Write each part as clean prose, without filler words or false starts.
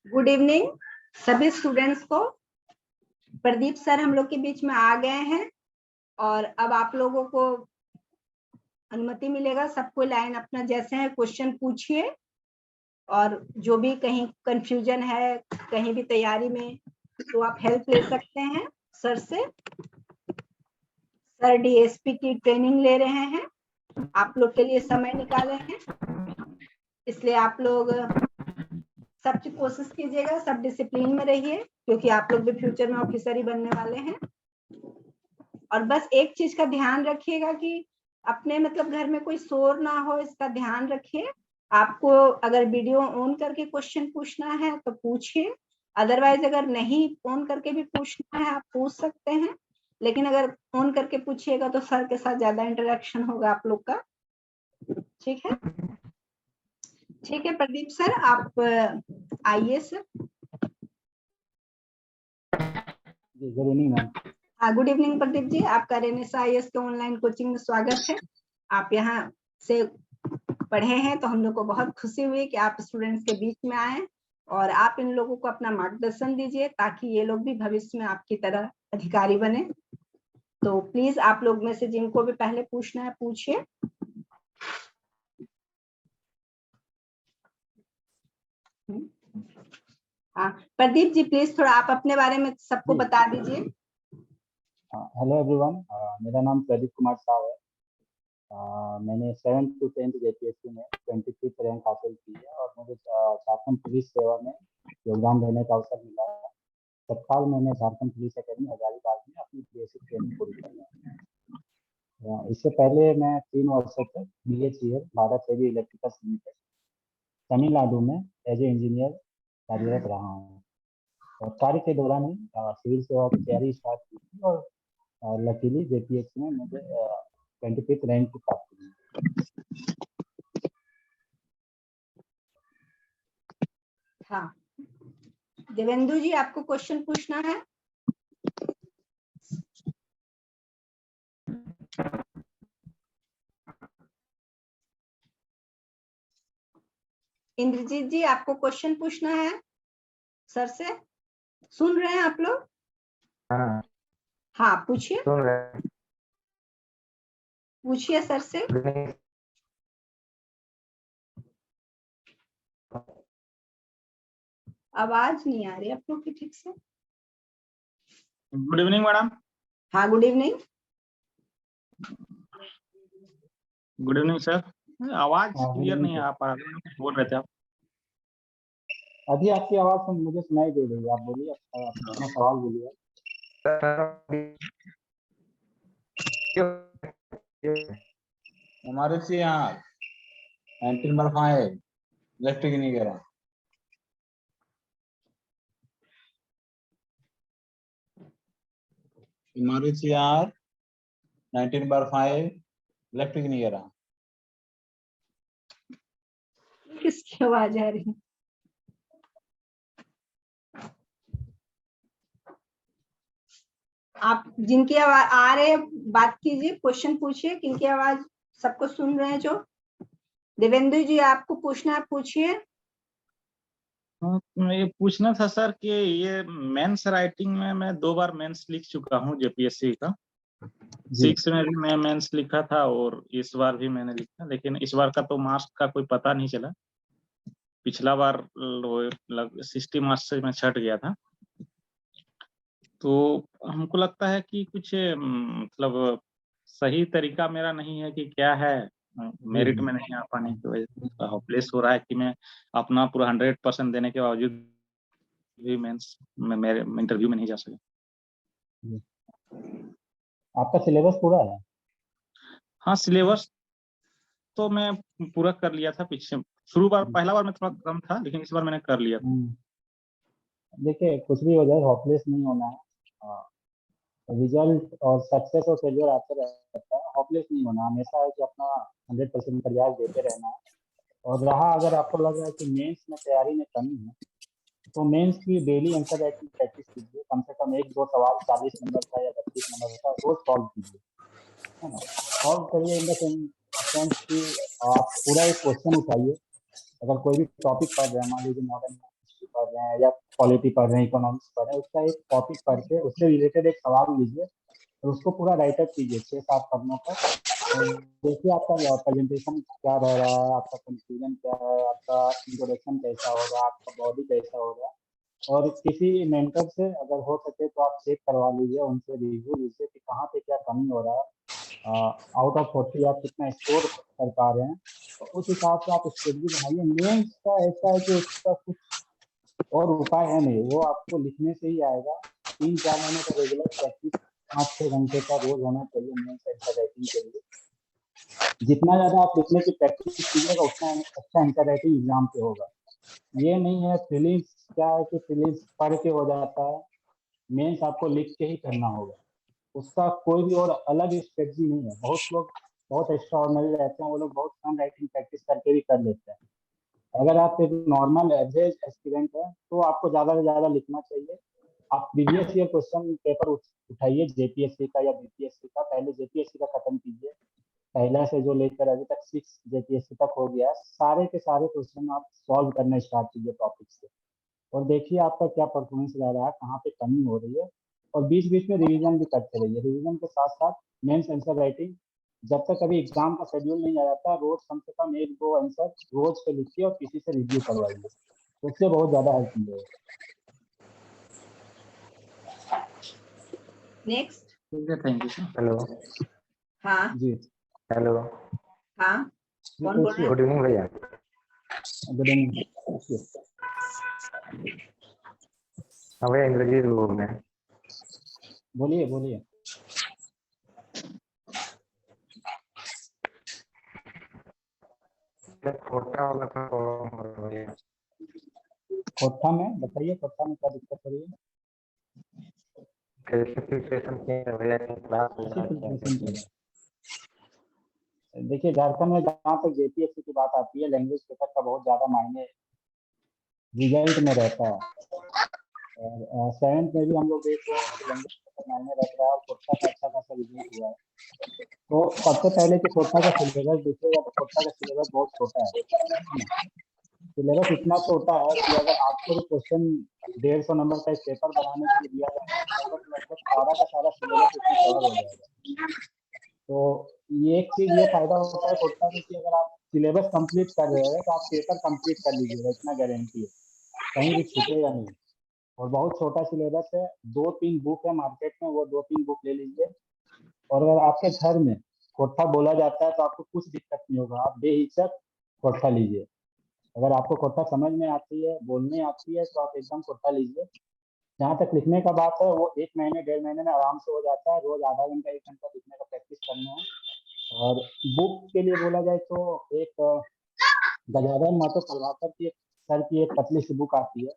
Good evening सभी students को। Pradeep sir हम लोग के बीच में आ गए हैं और अब आप लोगों को अनुमति मिलेगा, सबको लाइन अपना जैसे है क्वेश्चन पूछिए और जो भी कहीं कंफ्यूजन है कहीं भी तैयारी में तो आप हेल्प ले सकते हैं सर से। सर डीएसपी की ट्रेनिंग ले रहे हैं, आप लोग के लिए समय निकाले हैं, इसलिए आप लोग सब कोशिश कीजिएगा, सब डिसिप्लिन में रहिए क्योंकि आप लोग भी फ्यूचर में ऑफिसर ही बनने वाले हैं। और बस एक चीज का ध्यान रखिएगा कि अपने मतलब घर में कोई शोर ना हो, इसका ध्यान रखिए। आपको अगर वीडियो ऑन करके क्वेश्चन पूछना है तो पूछिए, अदरवाइज अगर नहीं ऑन करके भी पूछना है आप पूछ सकते हैं, लेकिन अगर ऑन करके पूछिएगा तो सर के साथ ज्यादा इंटरेक्शन होगा आप लोग का। ठीक है, ठीक है प्रदीप सर आप आइए सर। Good evening ma'am. हाँ गुड इवनिंग प्रदीप जी, आपका रेनेसा आईएएस के ऑनलाइन कोचिंग में स्वागत है। आप यहाँ से पढ़े हैं तो हम लोग को बहुत खुशी हुई कि आप स्टूडेंट्स के बीच में आए और आप इन लोगों को अपना मार्गदर्शन दीजिए ताकि ये लोग भी भविष्य में आपकी तरह अधिकारी बने। तो प्लीज आप लोग में से जिनको भी पहले पूछना है पूछिए। हाँ प्रदीप जी प्लीज थोड़ा आप अपने बारे में सबको बता दीजिए। हेलो एवरीवन, मेरा नाम प्रदीप कुमार साव है। मैंने 7th to 10th जेपीएससी में 25th रैंक हासिल की है और मुझे झारखंड पुलिस सेवा में योगदान देने का अवसर मिला है। तत्काल मैंने झारखंड पुलिस अकेडमी हजारीबाग में अपनी बेसिक ट्रेनिंग पूरी की है। इससे पहले मैं 3 वर्षों तक BHEL Bharat heavy electricals limited Tamil Nadu में एज ए इंजीनियर कार्यरत रहा हूँ और कार्य के दौरान ही सिविल सेवा की तैयारी स्टार्ट की थी और लकीली जेपीएससी में मुझे 25th रैंक प्राप्त हुई। हाँ देवेंदु जी आपको क्वेश्चन पूछना है। इंद्रजीत जी आपको क्वेश्चन पूछना है सर से, सुन रहे हैं आप लोग? हाँ हाँ पूछिए, सुन रहे हैं। पूछिए सर से। आवाज नहीं आ रही आप लोग की ठीक से। Good evening madam. हाँ good evening. Good evening sir. आवाज हाँ, क्लियर good नहीं evening, आ पा रहा, बोल रहे थे आप। अभी आपकी आवाज तो मुझे सुनाई दे रही है, आप बोलिए, अपना सवाल बोलिए। हमारे से यहाँ 19/5 इलेक्ट्रिक नहीं करा। हमारे से यहाँ 19/5 इलेक्ट्रिक नहीं करा। किसकी आवाज आ रही है? आप जिनकी आवाज आ रहे बात कीजिए, क्वेश्चन पूछिए, किनकी आवाज सबको सुन रहे हैं जो। देवेंद्र जी आपको पूछना है पूछिए। हाँ ये पूछना था सर कि ये मेंस राइटिंग में मैं 2 बार मेंस लिख चुका हूँ जेपीएससी का। 6 में भी मैं मेंस लिखा था और इस बार भी मैंने लिखा, लेकिन इस बार का तो मार्क्स का कोई पता नहीं चला। पिछला बार 60 मार्क्स से मैं छट गया था। तो हमको लगता है कि कुछ मतलब सही तरीका मेरा नहीं है कि क्या है, मेरिट में नहीं आ पाने की वजह से होपलेस हो रहा है कि मैं अपना पूरा 100% देने के बावजूद भी मेंस में मेरे इंटरव्यू में नहीं जा सका। आपका सिलेबस पूरा है? हाँ सिलेबस तो मैं पूरा कर लिया था पीछे, पहला बार में थोड़ा कम था लेकिन इस बार मैंने कर लिया था। देखिए, कुछ भी हो जाए हॉपलेस नहीं होना है। रिजल्ट और सक्सेस और फेलियर आते रहता है, हॉपलेस नहीं होना, हमेशा है कि अपना 100% प्रयास देते रहना है। और रहा अगर आपको लग रहा है कि मेंस में तैयारी में कमी है तो मेंस की डेली आंसर राइटिंग प्रैक्टिस कीजिए, कम से कम 1-2 सवाल 40 नंबर का या 32 नंबर का रोज सॉल्व कीजिए, है ना। सॉल्व करिए इन द सेंस कि आप पूरा एक क्वेश्चन उठाइए। अगर कोई भी टॉपिक पढ़ रहे हैं, मान लीजिए मॉडर्न पढ़ रहे हैं या पॉलिटी पढ़ रहे हैं, इकोनॉमिक्स पढ़ रहे हैं, उसका एक टॉपिक पढ़ के उससे रिलेटेड एक सवाल लीजिए और उसको पूरा राइटअप कीजिए 6-7 पन्नों पर। और देखिए आपका प्रेजेंटेशन क्या रह रहा है, आपका कंक्लूजन क्या है, आपका इंट्रोडक्शन कैसा होगा, आपका बॉडी कैसा होगा। और किसी मेंटर से अगर हो सके तो आप चेक करवा लीजिए, उनसे रिव्यू लीजिए कि कहाँ पे क्या कमी हो रहा है। आउट ऑफ 40 आप कितना स्कोर कर पा रहे हैं, तो उस हिसाब से आप स्ट्रेटजी बनाइए। मेंस का ऐसा है कि उसका कुछ और उपाय है नहीं, वो आपको लिखने से ही आएगा। 3-4 महीने का रेगुलर प्रैक्टिस 5-6 घंटे का रोज होना चाहिए मेंस आंसर राइटिंग के लिए। जितना ज्यादा आप लिखने की प्रैक्टिस कीजिएगा उतना अच्छा आंसर राइटिंग एग्जाम पे होगा। ये नहीं है प्रीलिम्स, क्या है कि प्रीलिम्स पढ़ के हो जाता है, मेंस आपको लिख के ही करना होगा। उसका कोई भी और अलग स्ट्रेटजी नहीं है। बहुत लोग बहुत एक्स्ट्रा ऑर्डिनरी रहते हैं, वो लोग बहुत कम राइटिंग प्रैक्टिस करके भी कर लेते हैं। अगर आप एक नॉर्मल एवरेज एस्पिरेंट है तो आपको ज़्यादा से ज़्यादा लिखना चाहिए। आप प्रीवियस ईयर क्वेश्चन पेपर उठाइए जेपीएससी का या बीपीएससी का। पहले जेपीएससी का खत्म कीजिए, पहला से जो लेकर अभी तक 6 जेपीएससी तक हो गया, सारे के सारे क्वेश्चन आप सॉल्व करना स्टार्ट कीजिए टॉपिक से, और देखिए आपका क्या परफॉर्मेंस रह रहा है, कहाँ पे कमी हो रही है। और बीच बीच में रिवीजन भी करते रहिए। रिवीजन के साथ साथ मेंस आंसर राइटिंग, जब तक अभी एग्जाम का शेड्यूल नहीं आ जाता, रोज कम से कम 1-2 आंसर रोज पे लिखिए और किसी से रिव्यू करवाइए, उससे बहुत ज्यादा हेल्प मिलेगा। नेक्स्ट। ठीक है, थैंक यू सर। हेलो हाँ जी हेलो, हाँ, जी कौन बोल रहे पूछिए। हैं? गुड इवनिंग भैया। गुड इवनिंग, पूछिए। हाँ भैया, इंद्रजीत बोल रहे हैं। बोलिए बोलिए। खोटा वाला था प्रॉब्लम हो रहा है भैया। खोटा में बताइए, खोटा में क्या दिक्कत हो रही है? कैसे प्रिपरेशन किए हैं भैया, क्लास कैसे वगैरह क्या प्रिपरेशन करते कर हैं? रहे हैं? देखिए झारखंड में जहाँ तक जेपीएससी की बात आती है, लैंग्वेज पेपर का बहुत ज्यादा मायने रिजल्ट में रहता है। और 7th में भी हम लोग देख रहे हैं कि लैंग्वेज पेपर मायने रख रहा है, और कोटा का अच्छा खासा रिजल्ट हुआ है। तो सबसे पहले कि कोटा का सिलेबस देखिएगा तो कोटा का सिलेबस बहुत छोटा है ना। सिलेबस इतना छोटा है कि अगर आपको भी क्वेश्चन 150 नंबर का एक पेपर बनाने के लिए दिया जाए तो लगभग लगभग सारा का सारा सिलेबस इसमें कवर हो जाएगा। तो ये एक चीज, ये फायदा होता है कोटा में कि अगर आप सिलेबस कंप्लीट कर रहे हैं तो आप पेपर कंप्लीट कर लीजिएगा, इतना गारंटी है, कहीं भी छूटेगा नहीं। और बहुत छोटा सिलेबस है, 2-3 बुक है मार्केट में, वो 2-3 बुक ले लीजिए। और अगर आपके घर में कोठा बोला जाता है तो आपको कुछ दिक्कत नहीं होगा, आप बेहिचक कोठा लीजिए। अगर आपको कोठा समझ में आती है, बोलने आती है, तो आप एकदम कोठा लीजिए। जहाँ तक लिखने का बात है, वो 1 महीने 1.5 महीने में आराम से हो जाता है। रोज आधा घंटा 1 घंटा लिखने का प्रैक्टिस करना है। और बुक के लिए बोला जाए तो एक गजानन महतो प्रभाकर की एक सर की एक पतली सी बुक आती है,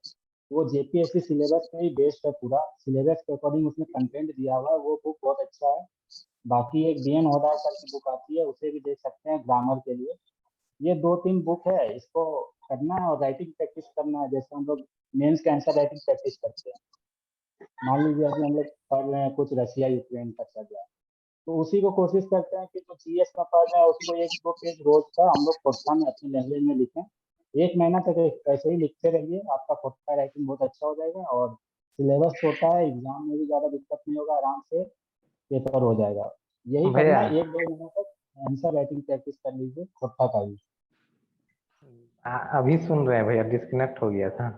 वो जेपीएससी सिलेबस पे ही बेस्ड है, पूरा सिलेबस के अकॉर्डिंग उसमें कंटेंट दिया हुआ है, वो बुक बहुत अच्छा है। बाकी एक बीएन होदार सर की बुक आती है, उसे भी देख सकते हैं ग्रामर के लिए। ये 2-3 बुक है, इसको करना है और राइटिंग प्रैक्टिस करना है। जैसे हम लोग मेंस के आंसर राइटिंग प्रैक्टिस करते हैं, मान लीजिए अभी हम लोग पढ़ रहे हैं कुछ रशिया यूक्रेन का चल रहा है, तो उसी को कोशिश करते हैं कि जो जीएस का पढ़ रहे हैं उसको 1-2 पेज रोज का हम लोग कोठा में अपनी लैंग्वेज में लिखें। 1 महीना तक ऐसे ही लिखते रहिए, आपका कोठा राइटिंग बहुत अच्छा हो जाएगा। और सिलेबस छोटा है, एग्जाम में भी ज्यादा दिक्कत नहीं होगा, आराम से पेपर हो जाएगा। यही करना भैया है, 1-2 महीने तक आंसर राइटिंग प्रैक्टिस कर लीजिए कोठा का भी। अभी सुन रहे हैं भैया, डिस्कनेक्ट हो गया था।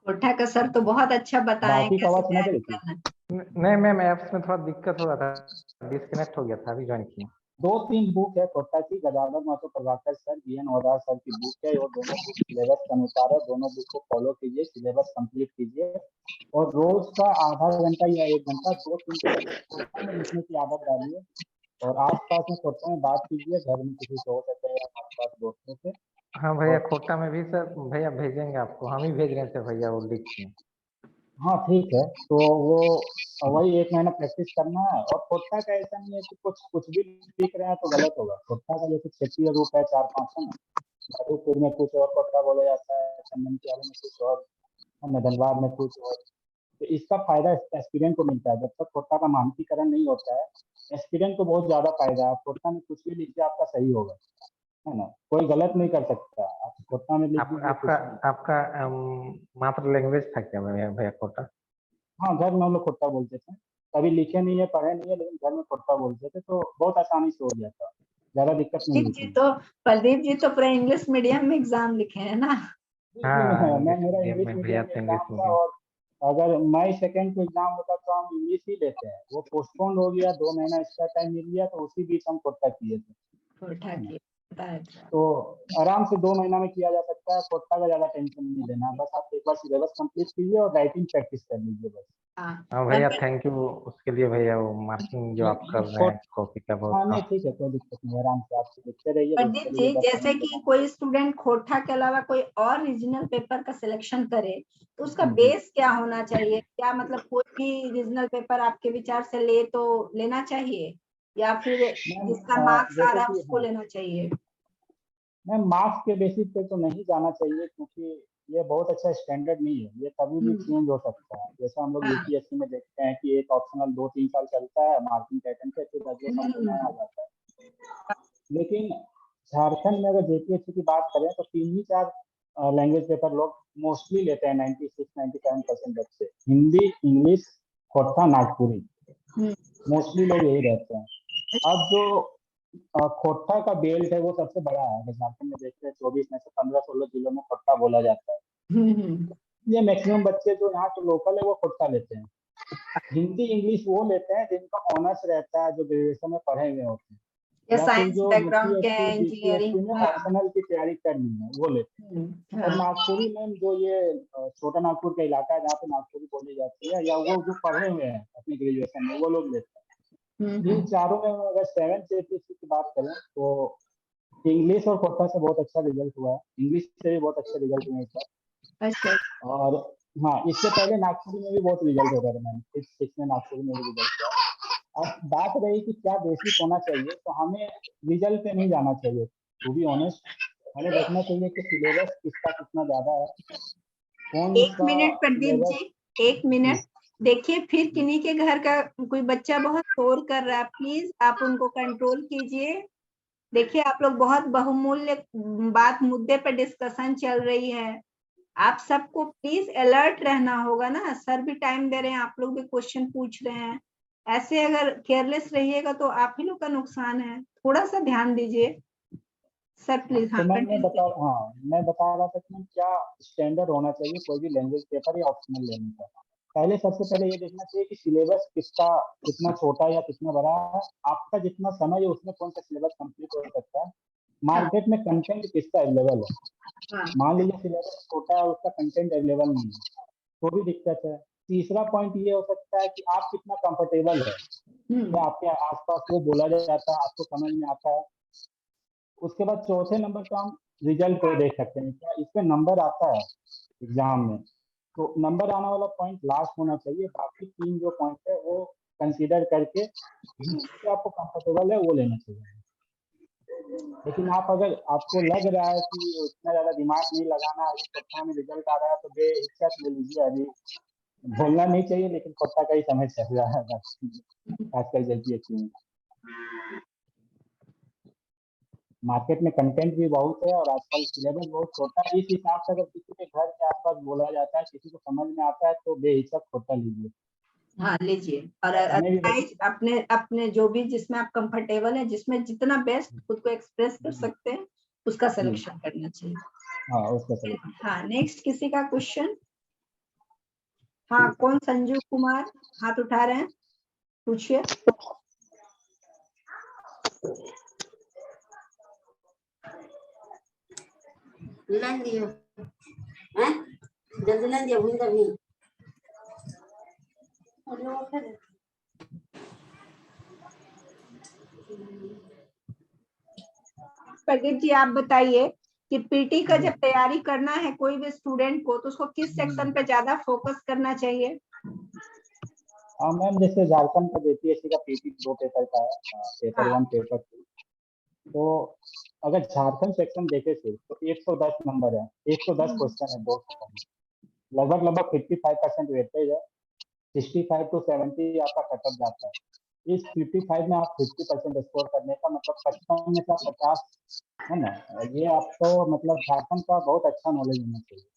कोठा का सर तो बहुत अच्छा बताएं बाकी का कैसे आवाज सुना तैयारी देती है। करना। नहीं मैम, ऐप्स में थोड़ा दिक्कत हो रहा था, डिस्कनेक्ट हो गया था, अभी ज्वाइन किया। 2-3 बुक है कोटा की, Gajanan Mahato Prabhakar sir, BN Hodar sir की बुक है, वो दोनों बुक सिलेबस के अनुसार है, दोनों बुक को फॉलो कीजिए, सिलेबस कंप्लीट कीजिए। और रोज का आधा घंटा या 1 घंटा 2-3 पेज कोटा में लिखने की आदत डालिए। और आसपास में कोटा में बात कीजिए, घर में किसी से हो सके या आसपास दोस्तों से। हाँ भैया, और खोटा में भी सर भैया भेजेंगे आपको, हम ही भेज रहे थे भैया वो लिख के। हाँ ठीक है, तो वो वही 1 महीना प्रैक्टिस करना है। और कोटा का ऐसा नहीं है कि कुछ कुछ भी लिख रहे हैं तो गलत होगा। कोटा का जैसे क्षेत्रीय रूप है 4-5 है ना, मधुपुर में कुछ और कोटा बोला जाता है, चंदनकियारी में कुछ और, धनबाद में कुछ और। तो इसका फायदा एस्पिरेंट को मिलता है, जब तक कोटा का मानकीकरण नहीं होता है एस्पिरेंट को बहुत ज्यादा फायदा है। कोटा में कुछ भी लिखिए आपका सही होगा। है ना, कोई गलत नहीं कर सकता। आप खोटा में लिख दीजिए आपका कुछ नहीं। आपका मात्र लैंग्वेज था क्या भैया भैया खोटा? हाँ, घर में हम लोग खोटा बोलते थे, कभी लिखे नहीं है, पढ़े नहीं है, लेकिन घर में खोटा बोलते थे, तो बहुत आसानी से हो गया था, ज्यादा दिक्कत नहीं प्रदीप जी हुई थी। तो प्रदीप जी तो पूरा इंग्लिश मीडियम में एग्जाम लिखे हैं ना। बिल्कुल हाँ, हाँ, मैं इंग्लिश मेरा मीडियम इंग्लिश में भैया मीडियम में तो इंग्लिश एग्जाम था, मीडियम। और अगर मई सेकेंड को एग्जाम होता तो हम इंग्लिश ही लेते हैं, वो पोस्टपोन हो गया, 2 महीना एक्स्ट्रा टाइम मिल गया, तो उसी बीच हम कोटा किए थे, कोटा है ना। की बताया था। तो आराम से 2 महीना में किया जा सकता है, कोटा का ज्यादा टेंशन नहीं लेना, बस आप एक बार सिलेबस कंप्लीट कीजिए और राइटिंग प्रैक्टिस कर लीजिए बस। हाँ हाँ भैया, पर- थैंक यू उसके लिए भैया, वो मार्किंग जो आप कर रहे हैं कॉपी का हाँ बहुत। नहीं ठीक है, कोई दिक्कत नहीं, आराम से आप लिखते रहिए, प्रदीप देखते जी रहिए, 10 जैसे मिनट के कि बाद। कोई स्टूडेंट खोटा के अलावा कोई और रीजनल पेपर का सिलेक्शन करे तो उसका हम्म। बेस क्या होना चाहिए? क्या मतलब कोई भी रीजनल पेपर आपके विचार से ले तो लेना चाहिए, या फिर मैम जिसका मार्क्स आ जैसे रहा है कि उसको हाँ, लेना चाहिए? मैम मार्क्स के बेसिस पे तो नहीं जाना चाहिए, क्योंकि ये बहुत अच्छा स्टैंडर्ड नहीं है, ये कभी भी चेंज हो सकता है। जैसे हम लोग हाँ, यूपीएससी में देखते हैं कि एक ऑप्शनल 2-3 साल चलता है मार्किंग पैटर्न पे, फिर अगले साल को नया आ जाता है। लेकिन झारखंड में अगर जेपीएससी की बात करें तो 3 ही 4 लैंग्वेज पेपर लोग मोस्टली लेते हैं, 96-97% बच्चे, हिंदी, इंग्लिश, खोटा, नागपुरी, हम्म, मोस्टली लोग यही रहते हैं। अब जो खोटा का बेल्ट है वो सबसे बड़ा है, अगर झारखंड में देखते हैं 24 में से 15-16 जिलों में खोटा बोला जाता है। हम्म। ये मैक्सिमम बच्चे जो यहाँ के लोकल है वो खोटा लेते हैं। हिंदी इंग्लिश वो लेते हैं जिनका ऑनर्स रहता है, जो ग्रेजुएशन में पढ़े हुए होते हैं, ये या फिर साइंस जो बैकग्राउंड के यूपीएससी हैं, इंजीनियरिंग। बीपीएससी में हाँ, ऑप्शनल की तैयारी करनी है वो लेते हैं। और हाँ, नागपुरी में जो ये छोटा नागपुर का इलाका है जहाँ पे नागपुरी बोली जाती है, या वो जो पढ़े हुए हैं अपने ग्रेजुएशन में, वो लोग लेते हैं। इन चारों में अगर 7th जेपीएससी की बात करें तो इंग्लिश और कोटा से बहुत अच्छा रिजल्ट हुआ है, इंग्लिश से भी बहुत अच्छे रिजल्ट हुए इस बार। अच्छा। और हाँ, इससे पहले नागपुरी में भी बहुत रिजल्ट होता था, मैंने 6 में नागपुरी में भी रिजल्ट हुआ। अब बात रही कि क्या बेसिक होना चाहिए, तो हमें रिजल्ट पे नहीं जाना चाहिए, टू बी ऑनेस्ट। हमें देखना चाहिए कि सिलेबस किसका कितना ज्यादा है, कौन एक सा मिनट प्रदीप सिलेबस। जी, एक मिनट। देखिए फिर किन्हीं के घर का कोई बच्चा बहुत शोर कर रहा है, प्लीज आप उनको कंट्रोल कीजिए। देखिए आप लोग बहुत बहुमूल्य बात मुद्दे पर डिस्कशन चल रही है, आप सबको प्लीज अलर्ट रहना होगा ना। सर भी टाइम दे रहे हैं, आप लोग भी क्वेश्चन पूछ रहे हैं, ऐसे अगर केयरलेस रहिएगा तो आप ही लोग का नुकसान है। थोड़ा सा ध्यान दीजिए सर, प्लीज। हाँ, तो मैम कंटिन्यू करिए। मैं बता रहा था कि क्या स्टैंडर्ड होना चाहिए कोई भी लैंग्वेज पेपर या ऑप्शनल लेने का। पहले सबसे पहले ये देखना चाहिए कि सिलेबस किसका कितना छोटा या कितना बड़ा है, आपका जितना समय है उसमें कौन सा सिलेबस कंप्लीट हो सकता है, हाँ, मार्केट में कंटेंट किसका अवेलेबल है। हाँ, मान लीजिए सिलेबस छोटा है, उसका कंटेंट अवेलेबल नहीं है, तो भी दिक्कत है। तीसरा पॉइंट ये हो सकता है कि आप कितना कंफर्टेबल है, क्या आपके आसपास वो बोला जाता है, आपको समझ में आता है। उसके बाद चौथे नंबर पे हम रिजल्ट को देख सकते हैं, क्या इस पे नंबर आता है एग्जाम में, तो नंबर आने वाला पॉइंट लास्ट होना चाहिए, बाकी 3 जो पॉइंट है वो कंसीडर करके जिससे आपको कंफर्टेबल है वो लेना चाहिए। लेकिन आप अगर आपको लग रहा है कि उतना ज्यादा दिमाग नहीं लगाना, अभी कोटा में रिजल्ट आ रहा है तो बेहिचक ले लीजिए, अभी बोलना नहीं चाहिए, लेकिन कोटा का ही समय चल रहा है बस, खासकर जेपीएससी में मार्केट में कंटेंट भी बहुत है और आजकल सिलेबस बहुत छोटा है। इस हिसाब से अगर किसी के घर के आसपास बोला जाता है, किसी को समझ में आता है, तो बेहिचक खोटा लीजिए। हाँ लीजिए। और हमें भी बस अदरवाइज अपने अपने जो भी जिसमें आप कंफर्टेबल है, जिसमें जितना बेस्ट खुद को एक्सप्रेस कर सकते हैं उसका सिलेक्शन करना चाहिए। हाँ उसका सही। हाँ, नेक्स्ट किसी का क्वेश्चन? हाँ, कौन? संजू कुमार हाथ उठा रहे हैं, पूछिए। लाइन दियो हैं, जल्दी लाइन दियो हुई तभी। प्रदीप जी आप बताइए कि पीटी का जब तैयारी करना है कोई भी स्टूडेंट को, तो उसको किस सेक्शन पे ज्यादा फोकस करना चाहिए? हाँ मैम, जैसे झारखंड का जेपीएससी का पीटी 2 पेपर का है, पेपर 1 पेपर 2, तो अगर झारखंड सेक्शन देखे सिर्फ तो 110 नंबर है, 110 क्वेश्चन है 200 में, लगभग 55% वेटेज है, 65 to 70 आपका कटअप जाता है। इस 55 में आप 50% स्कोर करने का मतलब 55 में से 50 है ना, ये आपको मतलब झारखंड का बहुत अच्छा नॉलेज होना चाहिए।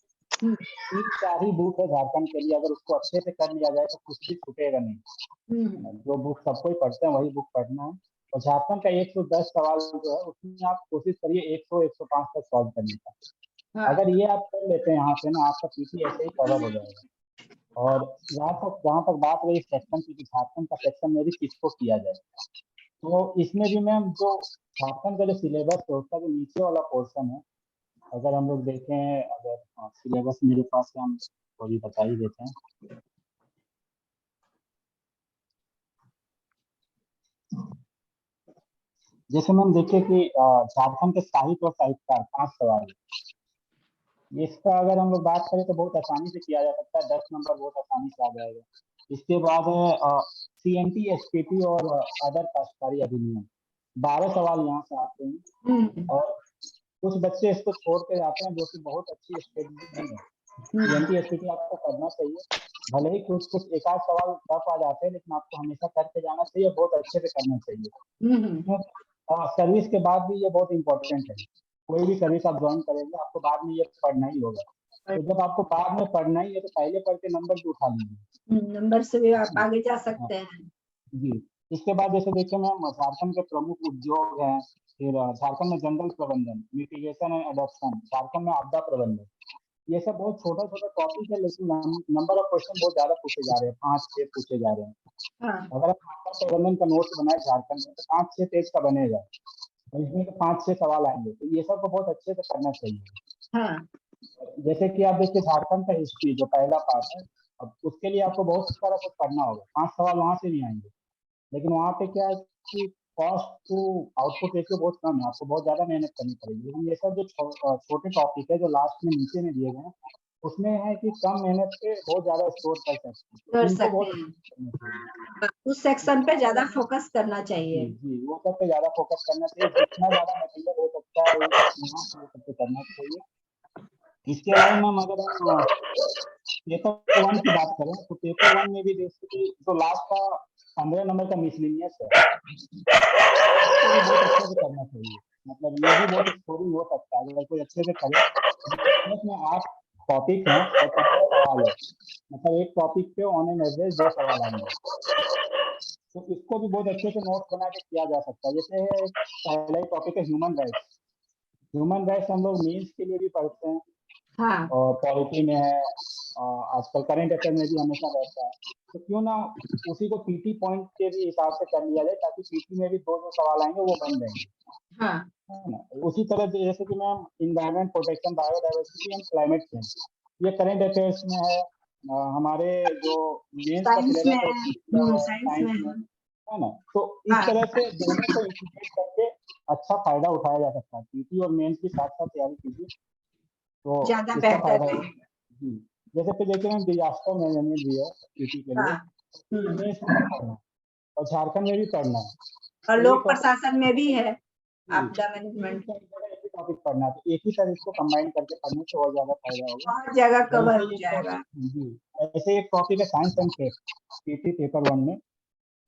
3-4 ही बुक है झारखंड के लिए, अगर उसको अच्छे से कर लिया जाए तो कुछ भी छूटेगा नहीं। जो बुक सबको ही पढ़ते हैं वही बुक पढ़ना है। और झारखंड का 110 सवाल जो है उसमें आप कोशिश करिए 100-105 तक सॉल्व करने का। अगर ये आप कर लेते हैं यहाँ पे ना, आपका पीटी ऐसे ही कवर हो जाएगा। और जहाँ तक बात रही सेक्शन की, झारखंड का सेक्शन में भी किसको किया जाए, तो इसमें भी मैम जो झारखंड का जो सिलेबस है उसका जो नीचे वाला पोर्शन है, अगर हम लोग देखें, अगर सिलेबस मेरे पास है, हम तो भी बता ही देते हैं। जैसे मैम देखिए कि झारखंड के साहित्य और साहित्यकार 5 सवाल है। इसका अगर हम लोग बात करें तो बहुत आसानी से किया जा सकता है, 10 नंबर बहुत आसानी से आ जाएगा। इसके बाद है CNT SPT और अदर काश्तकारी अधिनियम, 12 सवाल यहाँ से आते हैं। और कुछ बच्चे इसको छोड़ के जाते हैं, जो कि बहुत अच्छी स्ट्रेटजी नहीं है। CNT SPT आपको करना चाहिए, भले ही कुछ एक आध सवाल टफ आ जाते हैं, लेकिन आपको हमेशा करके जाना चाहिए, बहुत अच्छे से करना चाहिए। सर्विस के बाद भी ये बहुत इंपॉर्टेंट है। कोई भी सर्विस आप ज्वाइन करेंगे आपको बाद में ये पढ़ना ही होगा। तो जब आपको बाद में पढ़ना ही है तो पहले पढ़ के नंबर भी उठा लीजिए, नंबर से भी आप आगे जा सकते हैं। जी। इसके बाद जैसे देखिए मैम, झारखंड के प्रमुख उद्योग हैं, फिर झारखंड में जंगल प्रबंधन, मिटिगेशन एंड एडॉप्शन, झारखंड में आपदा प्रबंधन, ये सब बहुत छोटा छोटा टॉपिक है, लेकिन नंबर ऑफ क्वेश्चन बहुत ज्यादा पूछे जा रहे हैं, 5-6 पूछे जा रहे हैं। अगर आप आपदा प्रबंधन का नोट्स बनाए झारखंड में तो 5-6 पेज का बनेगा, इसमें तो 5-6 सवाल आएंगे, तो ये सब को बहुत अच्छे से करना चाहिए। जैसे कि आप देखिए झारखंड का हिस्ट्री जो पहला पार्ट है, अब उसके लिए आपको बहुत सारा कुछ पढ़ना होगा, 5 सवाल वहां से नहीं आएंगे, लेकिन वहाँ पे क्या है कि कॉस्ट टू आउटपुट रेशियो बहुत कम है, आपको बहुत ज्यादा मेहनत करनी पड़ेगी। लेकिन ये सब जो छोटे टॉपिक है जो लास्ट में नीचे में दिए गए हैं, उसमें है कि कम मेहनत से बहुत ज्यादा स्कोर कर सकते हैं, इनको बहुत करना चाहिए। उस सेक्शन पे ज्यादा फोकस करना चाहिए। जी, वो सब पे ज्यादा फोकस करना चाहिए, जितना ज्यादा मटेरियल हो सकता है वहाँ पे सब पे करना चाहिए। इसके अलावा मैम अगर हम पेपर 1 की बात करें तो पेपर 1 में भी जैसे जो लास्ट का 15 नंबर का मिसलिनियस है, इसको भी बहुत अच्छे से करना चाहिए। मतलब ये भी बहुत स्कोरिंग हो सकता है अगर कोई अच्छे से करे। मिसलिनियस में 8 टॉपिक हैं और 15 सवाल है, मतलब एक टॉपिक पे ऑन एन एवरेज 2 सवाल आएंगे, तो इसको भी बहुत अच्छे से नोट बना के किया जा सकता है। जैसे पहला ही टॉपिक है ह्यूमन राइट्स। ह्यूमन राइट्स हम लोग मीन्स के लिए भी पढ़ते हैं, हाँ। और पॉलिटी में है, आजकल करंट अफेयर में भी हमेशा रहता है, तो क्यों ना उसी को पीटी पॉइंट के भी हिसाब से कर लिया जाए, ताकि पीटी में भी 2 सवाल आएंगे वो बन जाएंगे। हाँ। है ना। उसी तरह जैसे कि ma'am environment protection, biodiversity and climate change, ये करंट अफेयर्स में है। हमारे जो मेंस का साइंस सिलेबस है में साइंस में है ना, तो इस तरह से दोनों को इंटीग्रेट करके अच्छा फायदा उठाया जा सकता है। पीटी और मेंस की साथ साथ तैयारी कीजिए तो ज्यादा इसका फायदा बेहतर है। होगा। जी, जैसे कि देखिए मैम डिजास्टर मैनेजमेंट भी है पीटी के लिए, मेंस में भी पढ़ना है और झारखंड में भी पढ़ना है, और तो ये लोक टॉपिक प्रशासन में भी है जी, आपदा मैनेजमेंट, एक ही टॉपिक पढ़ना है, तो एक ही सर इसको कंबाइन करके पढ़ने से और ज्यादा फायदा होगा। और जगह कवर ऐसे हो ही जाएगा। जी, ऐसे एक टॉपिक है science and tech, PT paper 1 में,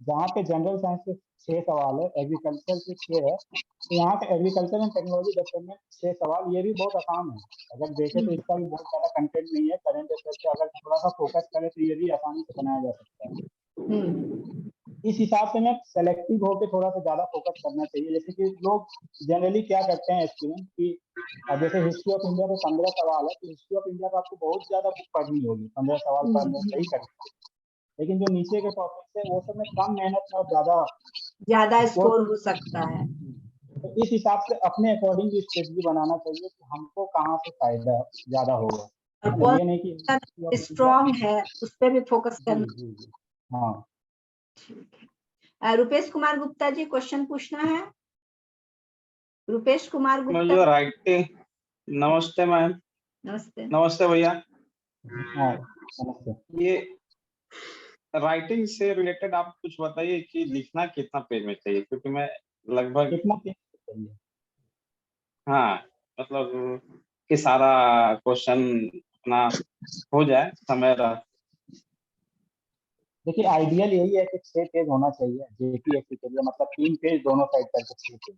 जहाँ पे जनरल साइंस के 6 सवाल है, एग्रीकल्चर के 6 है, तो यहाँ पे एग्रीकल्चर एंड टेक्नोलॉजी डेवलपमेंट 6 सवाल, ये भी बहुत आसान है। अगर देखें तो इसका भी बहुत ज्यादा कंटेंट नहीं है, करंट अफेयर पे अगर थोड़ा सा फोकस करें तो ये भी आसानी से बनाया जा सकता है। इस हिसाब से मैं सेलेक्टिव होकर थोड़ा सा ज्यादा फोकस करना चाहिए। जैसे कि लोग जनरली क्या करते हैं एस्पिरेंट कि जैसे हिस्ट्री ऑफ इंडिया पे 15 सवाल है, तो हिस्ट्री ऑफ इंडिया पे आपको बहुत ज्यादा बुक पढ़नी होगी, 15 सवाल पढ़ने सही करके, लेकिन जो नीचे के टॉपिक्स है वो सब में कम मेहनत में और ज्यादा स्कोर हो सकता है। तो इस हिसाब से अपने अकॉर्डिंग भी स्ट्रेटजी बनाना चाहिए कि हमको कहाँ से फायदा ज्यादा होगा, है ना। ये नहीं कि स्ट्रॉन्ग है उस पर भी फोकस करना। हाँ। ठीक है, रुपेश कुमार गुप्ता जी क्वेश्चन पूछना है। रुपेश कुमार गुप्ता, जो राइटिंग, नमस्ते मैम। नमस्ते। नमस्ते भैया। हाँ नमस्ते। ये राइटिंग से रिलेटेड आप कुछ बताइए कि लिखना कितना पेज में चाहिए, क्योंकि मैं लगभग कितना पेज चाहिए? हाँ मतलब कि सारा क्वेश्चन अपना हो जाए समय रह। देखिए आइडियल यही है कि 6 पेज होना चाहिए जेपीएससी के लिए, मतलब 3 पेज दोनों साइड करके 6 पेज।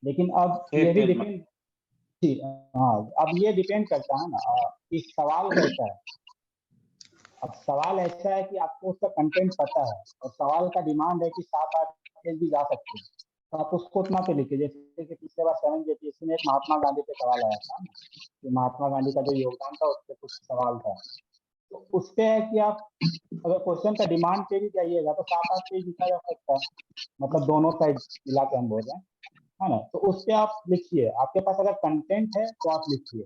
लेकिन अब छह ये भी पेज में। डिपेंड, हाँ अब ये डिपेंड करता है ना कि सवाल कैसा है। अब सवाल ऐसा है कि आपको उसका कंटेंट पता है और सवाल का डिमांड है कि 7-8 पेज भी जा सकते हैं, तो आप उसको उतना पे लिखिए। जैसे कि पिछले बार 7 जेपीएससी में एक महात्मा गांधी पे सवाल आया था कि महात्मा गांधी का जो योगदान था उस पर कुछ सवाल था, तो उस पे है कि आप अगर क्वेश्चन का डिमांड पे भी जाइएगा तो 7-8 पेज लिखा जा सकता है, मतलब दोनों साइड मिला के हम बोल रहे हैं, है ना। तो उस पे आप लिखिए, आपके पास अगर कंटेंट है तो आप लिखिए,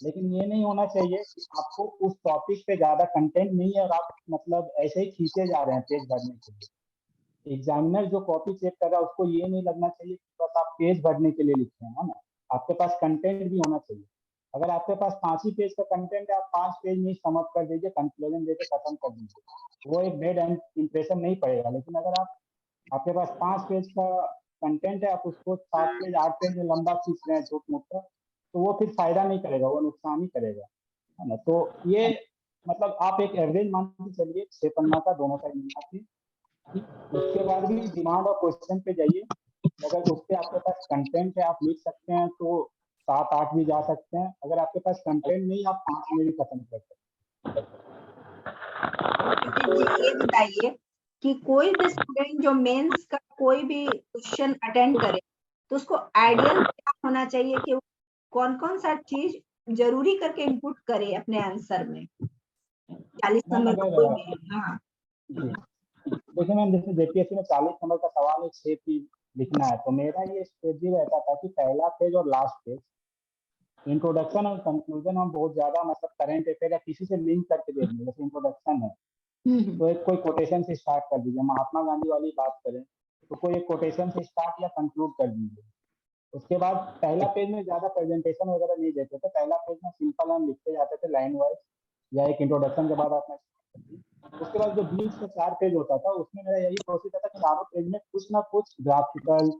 लेकिन ये नहीं होना चाहिए कि आपको उस टॉपिक पे ज्यादा कंटेंट नहीं है और आप मतलब ऐसे ही खींचे जा रहे हैं पेज भरने के लिए। एग्जामिनर जो कॉपी चेक कर रहा है उसको ये नहीं लगना चाहिए कि बस आप पेज भरने के लिए लिखे हैं, है ना। आपके पास कंटेंट भी होना चाहिए। अगर आपके पास 5 ही पेज का कंटेंट है, आप 5 पेज में समअप कर दीजिए, कंक्लूजन देके खत्म कर दीजिए, वो एक बैड इंप्रेशन नहीं पड़ेगा। लेकिन अगर आपके पास 5 पेज का कंटेंट है, आप उसको 7 पेज 8 पेज में लंबा खींच रहे हैं झूठ मूठ का, तो वो फिर फायदा नहीं करेगा, वो नुकसान ही करेगा, है ना। तो ये मतलब आप एक एवरेज मान के चलिए 6 पन्ना का दोनों साइड मिला के, ठीक। उसके बाद भी डिमांड और क्वेश्चन पे जाइए, अगर उस पे आपके पास कंटेंट है आप लिख सकते हैं तो 7-8 भी जा सकते हैं। अगर आपके पास कंटेंट नहीं आप 5 में भी खत्म कर सकते हैं। जी ये बताइए कि कोई भी स्टूडेंट जो मेंस का कोई भी क्वेश्चन अटेंड करे तो उसको आइडियल क्या होना चाहिए कि कौन कौन सा चीज जरूरी करके इनपुट करे अपने आंसर में 40 मैम नंबर का अगर कोई भी। हाँ जी देखिए मैम, जैसे जेपीएससी में 40 नंबर का सवाल है, 6 पेज लिखना है, तो मेरा ये स्ट्रेटजी रहता था कि पहला पेज और लास्ट पेज इंट्रोडक्शन और कंक्लूजन हम बहुत ज्यादा मतलब करंट अफेयर या किसी से लिंक करके दे देंगे। जैसे इंट्रोडक्शन है तो एक कोई कोटेशन से स्टार्ट कर दीजिए, महात्मा गांधी वाली बात करें तो कोई एक कोटेशन से स्टार्ट या कंक्लूड कर दीजिए। उसके बाद पहला पेज में ज्यादा प्रेजेंटेशन वगैरह नहीं देते थे, पहला पेज में सिंपल हम लिखते जाते थे लाइन वाइज या एक इंट्रोडक्शन के बाद आपने। उसके बाद जो बीच का 4 पेज होता था उसमें मेरा यही प्रोसेस था कि चारों पेज में कुछ ना कुछ ग्राफिकल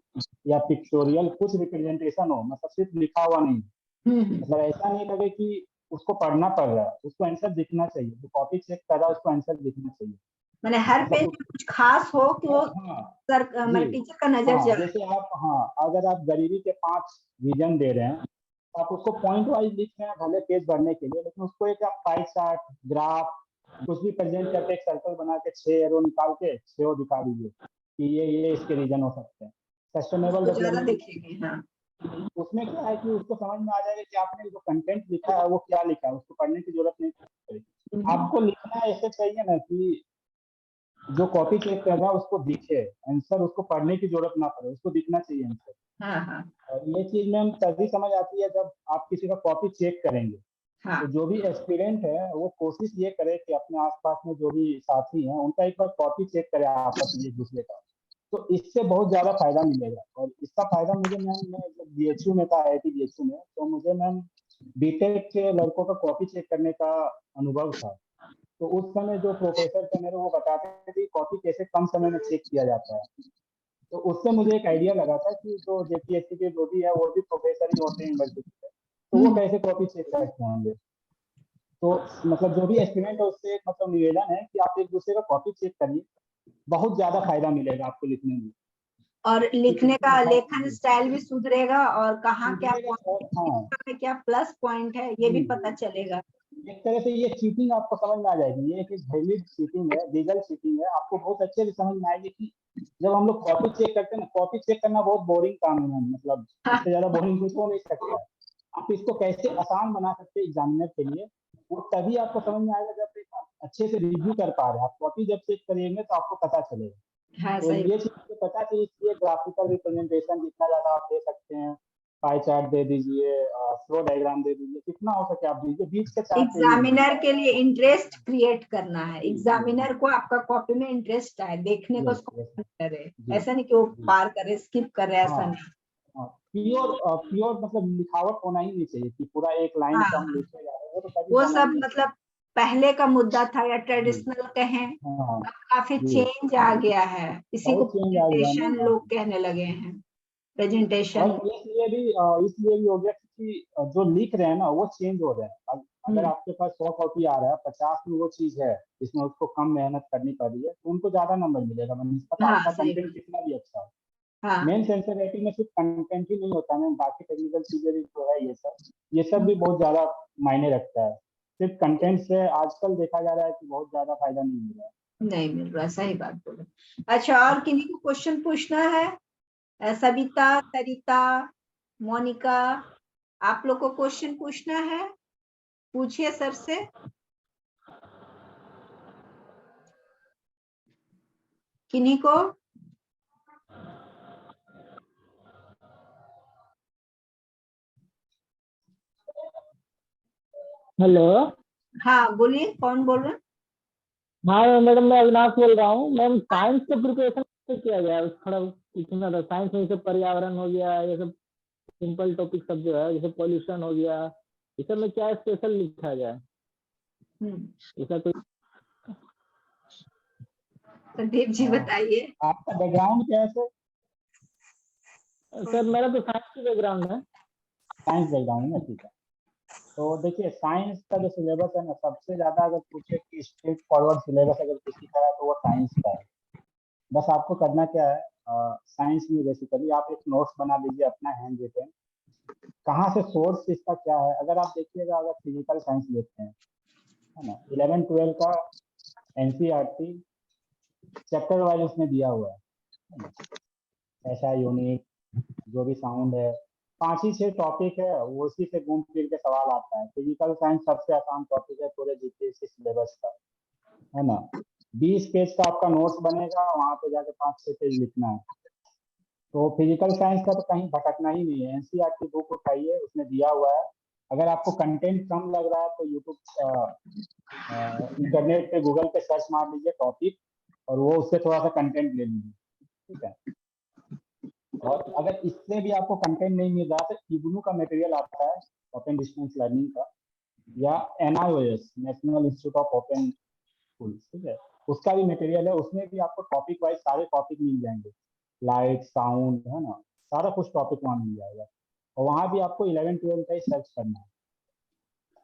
या पिक्टोरियल कुछ रिप्रेजेंटेशन हो, मतलब सिर्फ लिखा हुआ नहीं, मतलब ऐसा नहीं लगे कि उसको पढ़ना पड़ रहा है, उसको आंसर दिखना चाहिए, जो कॉपी चेक कर रहा है उसको आंसर दिखना चाहिए। मैंने हर पेज मतलब में कुछ खास हो कि वो हाँ सर जी, टीचर का नजर हाँ जाए। जैसे आप, हाँ अगर आप गरीबी के 5 रीजन दे रहे हैं तो आप उसको पॉइंट वाइज लिख रहे हैं भले पेज भरने के लिए, लेकिन उसको एक आप पाई चार्ट ग्राफ कुछ भी प्रेजेंट करके एक सर्कल बना के 6 एरो निकाल के 6 दिखा दीजिए कि ये इसके रीजन हो सकते हैं। सस्टेनेबल तो ज्यादा डेवलपमेंट देखेंगे। हाँ उसमें क्या है कि उसको समझ में आ जाएगा कि आपने जो कंटेंट लिखा है वो क्या लिखा है, उसको पढ़ने की जरूरत नहीं पड़ेगी। आपको लिखना ऐसे चाहिए ना कि जो कॉपी चेक कर रहा है उसको दिखे आंसर, उसको पढ़ने की जरूरत ना पड़े, उसको दिखना चाहिए आंसर। हाँ हाँ और ये चीज मैम तभी समझ आती है जब आप किसी का कॉपी चेक करेंगे। हाँ तो जो भी एस्पिरेंट है वो कोशिश ये करे कि अपने आसपास में जो भी साथी हैं उनका एक बार कॉपी चेक करे आपस में एक दूसरे का, तो इससे बहुत ज्यादा फायदा मिलेगा। और इसका फायदा मुझे मैम, मैं जब बीएचयू में था IIT BHU में, तो मुझे मैम बीटेक के लड़कों का कॉपी चेक करने का अनुभव था। तो उस समय जो प्रोफेसर थे मेरे वो बताते थे कि कॉपी कैसे कम समय में चेक किया जाता है। तो उससे मुझे एक आइडिया लगा था कि जो जेपीएससी के जो भी है वो भी प्रोफेसर ही होते हैं यूनिवर्सिटी में, तो वो कैसे कॉपी चेक करते होंगे। तो मतलब जो भी एस्पिरेंट है उससे एक मतलब निवेदन है कि आप एक दूसरे का कॉपी चेक करिए, बहुत ज्यादा फायदा मिलेगा आपको लिखने में। और लिखने का लेखन स्टाइल भी सुधरेगा और कहाँ क्या हाँ में क्या प्लस पॉइंट है ये भी पता चलेगा। एक तरह से ये चीटिंग आपको समझ में आ जाएगी, ये एक वैलिड चीटिंग है, लीगल चीटिंग है, आपको बहुत अच्छे से समझ में आएगी कि जब हम लोग कॉपी चेक करते हैं ना, कॉपी चेक करना बहुत बोरिंग काम है, मतलब इससे ज्यादा बोरिंग कुछ हो नहीं सकता है। आप इसको कैसे आसान बना सकते हैं एग्जामिनर के लिए, वो तभी आपको समझ में आएगा जब आप अच्छे से रिव्यू कर पा रहे हैं। आप कॉपी जब चेक करेंगे तो आपको पता चलेगा। हाँ तो सही। ये चीज आपको पता चाहिए कि ये ग्राफिकल रिप्रेजेंटेशन जितना ज्यादा आप दे सकते हैं, पाई चार्ट दे दीजिए, फ्लो डायग्राम दे दीजिए, कितना हो सके आप दीजिए, बीच के 4 पेज में एग्जामिनर के लिए इंटरेस्ट क्रिएट करना है, जी, एग्जामिनर को आपका कॉपी में इंटरेस्ट आए, देखने को यस उसको यस पसंद करे, जी ऐसा नहीं कि वो जी पार करे स्किप करे, ऐसा हाँ नहीं। हाँ प्योर प्योर मतलब लिखावट होना ही नहीं चाहिए कि पूरा एक लाइन हाँ से हम लिखते जा रहे हैं, वो तो कभी वो होना सब ही नहीं मतलब पहले का मुद्दा था या चाहिए। जी ट्रेडिशनल कहें, हाँ अब काफी जी चेंज आ गया है, इसी को बहुत चेंज आ गया प्रेजेंटेशन ना। लोग कहने लगे हैं, और प्रेजेंटेशन। इसलिए भी हो गया क्योंकि जो लिख रहे हैं ना वो चेंज हो रहे हैं। अगर आपके पास 100 कॉपी आ रहा है, 50 में वो चीज है जिसमें उसको कम मेहनत करनी पड़ रही है, तो उनको ज्यादा नंबर मिलेगा, मतलब हाँ, आपका सही कंटेंट कितना भी अच्छा हो। हाँ, मेन सेंसर राइटिंग में सिर्फ कंटेंट ही नहीं होता है, बाकी टेक्निकल चीजें भी जो है ये सब भी बहुत ज्यादा मायने रखता है। सिर्फ कंटेंट से आजकल देखा जा रहा है कि बहुत ज्यादा फायदा नहीं मिल रहा है। नहीं मिल रहा, सही बात बोले। अच्छा, और किन्हीं को क्वेश्चन पूछना है? सविता, सरिता, मोनिका, आप लोग को क्वेश्चन पूछना है? पूछिए सर से। किन्हीं को? हेलो। हाँ, बोलिए, कौन बोल रहे हैं? हाँ मैडम, मैं अविनाश बोल रहा हूँ। मैम साइंस का प्रिपरेशन कैसे किया गया है, थोड़ा पूछना था। साइंस में जैसे पर्यावरण हो गया, ये सब सिंपल टॉपिक सब जो है, जैसे पॉल्यूशन हो गया, ये सब में क्या स्पेशल लिखा गया है? ऐसा कोई संदीप जी बताइए। आपका बैकग्राउंड क्या है सर? सर मेरा तो साइंस की बैकग्राउंड है। साइंस बैकग्राउंड है, ठीक है। तो देखिए, साइंस का जो सिलेबस है ना, सबसे ज्यादा अगर पूछे कि स्ट्रेट फॉरवर्ड सिलेबस अगर किसी का है तो वो साइंस का है। बस आपको करना क्या है, साइंस में बेसिकली आप एक नोट्स बना लीजिए अपना हैंड रिटन। कहाँ से सोर्स इसका क्या है, अगर आप देखिएगा, अगर फिजिकल साइंस लेते हैं, है ना, 11-12 का एनसीईआरटी चैप्टर वाइज उसने दिया हुआ है ना? ऐसा यूनिट, जो भी साउंड है, 5 ही 6 टॉपिक है, वो उसी से घूम फिर के सवाल आता है। फिजिकल साइंस सबसे आसान टॉपिक है पूरे जीपीएससी सिलेबस का, है ना। 20 पेज का आपका नोट्स बनेगा, वहां पे जाके 5-6 पेज लिखना है। तो फिजिकल साइंस का तो कहीं भटकना ही नहीं है, एनसीईआरटी बुक उठाइए, उसमें दिया हुआ है। अगर आपको कंटेंट कम लग रहा है तो यूट्यूब, इंटरनेट पे, गूगल पे सर्च मार लीजिए टॉपिक, और वो उससे थोड़ा सा कंटेंट ले लीजिए, ठीक है। और अगर इससे भी आपको कंटेंट नहीं मिल रहा तो इग्नू का मटेरियल आता है, ओपन डिस्टेंस लर्निंग का, या NIOS, national institute of open school, ठीक है, उसका भी मटेरियल है। उसमें भी आपको टॉपिक वाइज सारे टॉपिक मिल जाएंगे, लाइट, साउंड, है ना, सारा कुछ टॉपिक वहाँ मिल जाएगा। और वहाँ भी आपको 11-12 का ही सर्च करना है।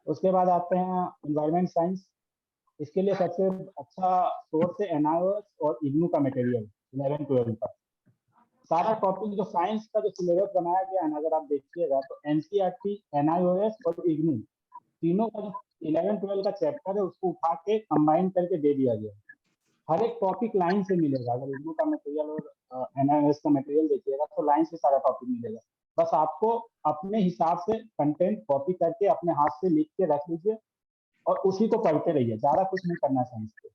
उसके बाद आते हैं इन्वायरमेंट साइंस। इसके लिए सबसे अच्छा सोर्स है NIOS और इग्नू का मटेरियल 11-12 का। सारा टॉपिक जो साइंस का जो सिलेबस बनाया गया है ना, अगर आप देखिएगा तो एनसीईआरटी, NIOS और इग्नू तीनों का जो 11-12 का चैप्टर है उसको उठा के कंबाइन करके दे दिया गया। हर एक टॉपिक लाइन से मिलेगा। अगर इग्नू का मटेरियल और NIOS का मटेरियल देखिएगा तो लाइन से सारा टॉपिक मिलेगा। बस आपको अपने हिसाब से कंटेंट कॉपी करके अपने हाथ से लिख के रख लीजिए और उसी को पढ़ते रहिए, ज्यादा कुछ नहीं करना साइंस पे।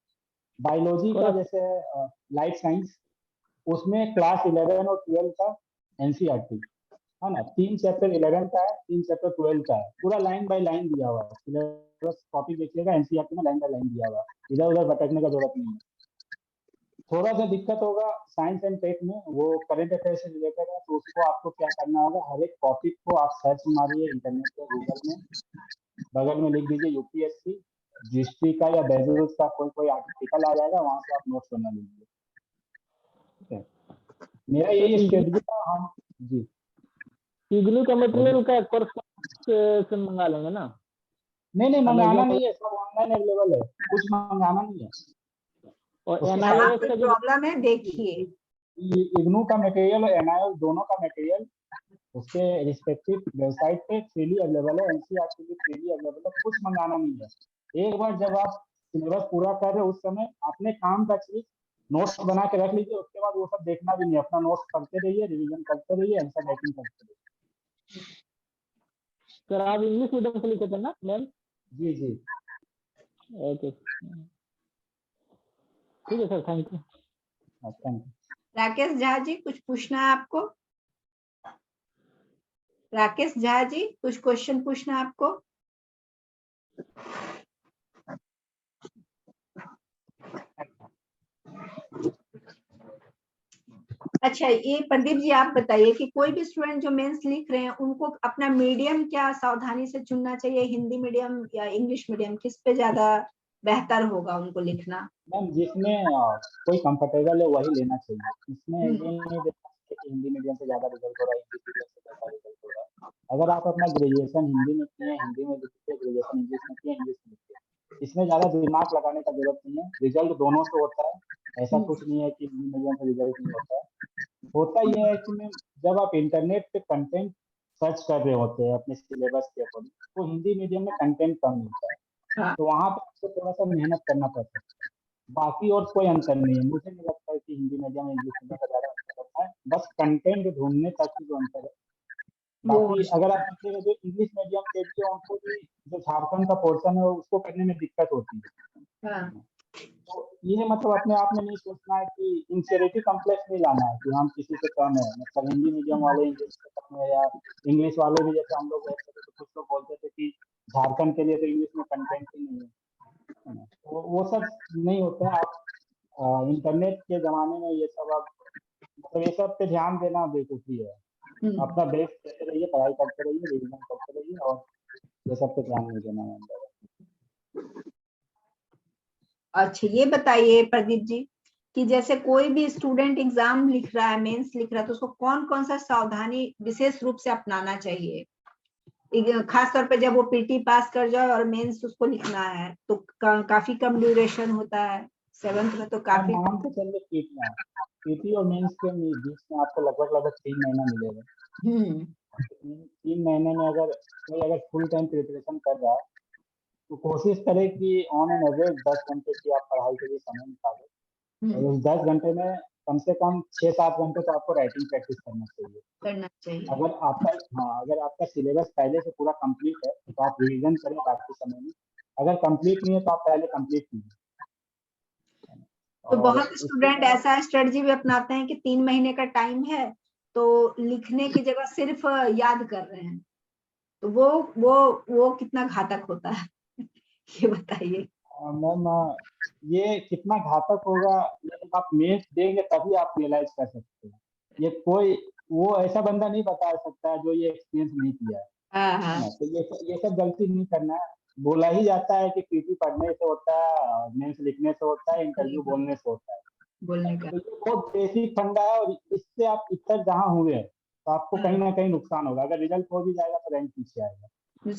बायोलॉजी का जैसे लाइफ साइंस, उसमें क्लास 11 और 12 का एनसीईआरटी, है ना, 3 चैप्टर 11 का है, 3 चैप्टर 12 का है, पूरा लाइन बाय लाइन दिया हुआ है सिलेबस। टॉपिक देखिएगा एनसीईआरटी में लाइन बाय लाइन दिया हुआ है, इधर उधर भटकने का जरूरत नहीं है। थोड़ा सा दिक्कत होगा साइंस एंड टेक में, वो करंट अफेयर से रिलेटेड है, तो उसको आपको क्या करना होगा, हर एक टॉपिक को आप सर्च मारिए इंटरनेट पे, गूगल में, बगल में लिख दीजिए यूपीएससी हिस्ट्री का या बेजल्स का कोई आर्टिकल आ जाएगा, वहां से आप नोट्स बना लीजिए, ठीक है। मेरा यही स्ट्रेटजी था। हम जी, इग्नू का मटेरियल का कोर्स से मंगा लेंगे ना? नहीं मंगाना अमेजोन नहीं है, सब ऑनलाइन अवेलेबल है, कुछ मंगाना नहीं है। और उसके क्या NIOS कोई का जो प्रॉब्लम है? देखिए, इग्नू का मटेरियल और NIOS दोनों का मटेरियल उसके रिस्पेक्टिव वेबसाइट पे फ्रीली अवेलेबल है, एनसीईआरटी भी फ्रीली अवेलेबल है, कुछ मंगाना नहीं है। एक बार जब आप सिलेबस पूरा कर रहे हो उस समय अपने काम का चीज नोट्स बना के रख लीजिए, उसके बाद वो सब देखना भी नहीं, अपना नोट्स पढ़ते रहिए, रिवीजन करते रहिए, आंसर राइटिंग करते रहिए। सर आप इंग्लिश मीडियम से लिखे थे ना मैम? जी जी, ओके, ठीक है sir, thank you. Thank you. Rakesh Jha ji, कुछ पूछना है आपको? राकेश झा जी, कुछ क्वेश्चन पूछना है आपको? अच्छा, ये प्रदीप जी आप बताइए कि कोई भी स्टूडेंट जो मेंस लिख रहे हैं उनको अपना मीडियम क्या सावधानी से चुनना चाहिए, हिंदी मीडियम या इंग्लिश मीडियम, किस पे ज्यादा बेहतर होगा उनको लिखना? मैम जिसमें कोई कंफर्टेबल है वही लेना चाहिए, इसमें ये नहीं देखना है कि हिंदी मीडियम से ज़्यादा रिजल्ट हो रहा है, इंग्लिश मीडियम से ज़्यादा रिजल्ट हो रहा है। अगर आप अपना ग्रेजुएशन हिंदी में किए, हिंदी में लिखिए, ग्रेजुएशन इंग्लिश में किए, इंग्लिश में लिखिए, इसमें ज़्यादा दिमाग लगाने का जरूरत नहीं है, रिजल्ट दोनों से होता है। ऐसा कुछ नहीं है कि हिंदी मीडियम से रिजल्ट नहीं होता है। होता ये है कि मैम जब आप इंटरनेट पे कंटेंट सर्च कर रहे होते हैं अपने सिलेबस के अकॉर्डिंग, तो हिंदी मीडियम में कंटेंट कम मिलता है, हाँ। तो वहाँ पर आपको थोड़ा सा मेहनत करना पड़ सकता है। बाकी और कोई अंतर नहीं है, मुझे नहीं लगता है कि हिंदी मीडियम और इंग्लिश मीडियम का ज़्यादा अंतर होता है, बस कंटेंट ढूंढने तक ही जो अंतर है। बाकी अगर आप देखिएगा जो इंग्लिश मीडियम के लिए उनको भी जो झारखंड का पोर्शन है उसको करने में दिक्कत होती है। हाँ। तो ये मतलब अपने आप में नहीं सोचना है कि इंफीरियरिटी कॉम्प्लेक्स नहीं लाना है कि हम किसी से कम है, मतलब हिंदी मीडियम वाले इंग्लिश से कम है, या इंग्लिश वाले भी जैसे हम लोग रहते थे तो कुछ लोग बोलते थे कि झारखंड के लिए तो इंग्लिश में कंटेंट ही नहीं है ना, तो वो सब नहीं होता है। आप इंटरनेट के जमाने में ये सब आप मतलब ये सब पे ध्यान देना बेवकूफ़ी है। अपना बेस्ट करते रहिए, पढ़ाई करते रहिए, रिवीजन करते रहिए और ये सब पे ध्यान नहीं देना है। अच्छा ये बताइए प्रदीप जी कि जैसे कोई भी स्टूडेंट एग्जाम लिख रहा है, मेंस लिख रहा है, तो उसको कौन कौन सा सावधानी विशेष रूप से अपनाना चाहिए, खास तौर पे जब वो पीटी पास कर जाए और मेंस उसको लिखना है तो काफी कम ड्यूरेशन होता है, 7th में तो आप काफी मान के चलिए पीटी और मेंस के बीच में आपको लगभग 3 महीना मिलेगा। 3 महीने में अगर फुल टाइम प्रिपरेशन कर रहा है तो कोशिश करें कि ऑन एन एवरेज 10 घंटे की आप पढ़ाई के लिए समय निकालें, और उस 10 घंटे में कम से कम 6-7 घंटे तो आपको राइटिंग प्रैक्टिस करना चाहिए। अगर आपका सिलेबस पहले से पूरा कंप्लीट है तो आप रिवीजन करें बाकी समय में, अगर कंप्लीट नहीं है तो आप पहले कंप्लीट कीजिए। तो बहुत स्टूडेंट ऐसा स्ट्रेटजी भी अपनाते हैं कि 3 महीने का टाइम है तो लिखने की जगह सिर्फ याद कर रहे हैं, तो वो कितना घातक होता है ये बताइए। मैम ये कितना घातक होगा ये जब आप मेंस देंगे तभी आप रियलाइज कर सकते हैं। ये कोई वो ऐसा बंदा नहीं बता सकता है जो ये एक्सपीरियंस नहीं किया है ना, तो ये सब गलती नहीं करना है। बोला ही जाता है कि पीटी पढ़ने से होता है, मेंस लिखने से होता है, इंटरव्यू बोलने से होता है, बोलने का तो ये बहुत बेसिक फंडा है और इससे आप इतर जहाँ हुए हैं तो आपको कहीं ना कहीं नुकसान होगा। अगर रिजल्ट हो भी जाएगा तो रैंक पीछे आएगा। तो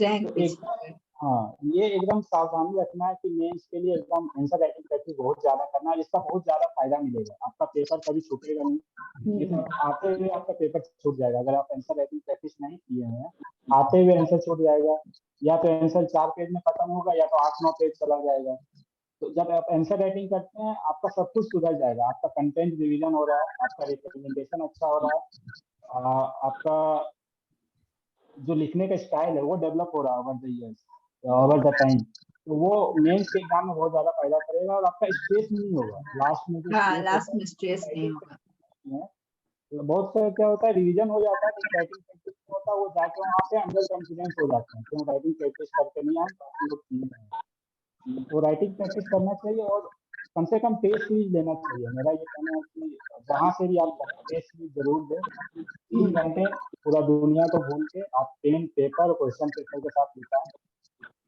एकदम ये एकदम सावधानी रखना है कि मेंस के लिए एकदम आंसर राइटिंग प्रैक्टिस बहुत ज्यादा करना है, जिसका बहुत ज्यादा फायदा मिलेगा। आपका पेपर कभी छूटेगा नहीं, ये तो आते हुए आपका पेपर छूट जाएगा अगर आप आंसर राइटिंग प्रैक्टिस नहीं किए हैं। आते हुए आंसर छूट जाएगा, या तो आंसर 4 पेज में खत्म होगा या तो 8-9 पेज चला जाएगा। तो जब आप आंसर राइटिंग करते हैं आपका सब कुछ सुधर जाएगा, आपका कंटेंट रिवीजन हो रहा है, आपका रिप्रेजेंटेशन अच्छा हो रहा है, आपका जो लिखने का स्टाइल है वो डेवलप हो रहा है over the years, over the time, तो वो मेंस के एग्जाम में बहुत ज्यादा फायदा करेगा और आपका स्ट्रेस नहीं होगा लास्ट में। जो लास्ट में स्ट्रेस नहीं होगा। तो बहुत सारा क्या होता है रिवीजन हो जाता है तो राइटिंग प्रैक्टिस होता है, वो जाके वहाँ पे अंडर कॉन्फिडेंस हो जाते हैं क्यों राइटिंग प्रैक्टिस करते नहीं हम काफी लोग नहीं हैं। तो राइटिंग प्रैक्टिस करना चाहिए और कम से कम टेस्ट सीरीज लेना चाहिए। मेरा ये कहना है कि जहाँ से भी आप टेस्ट सीरीज जरूर दें, 3 घंटे पूरा दुनिया को भूल के आप पेन पेपर और क्वेश्चन पेपर के साथ बिताएं,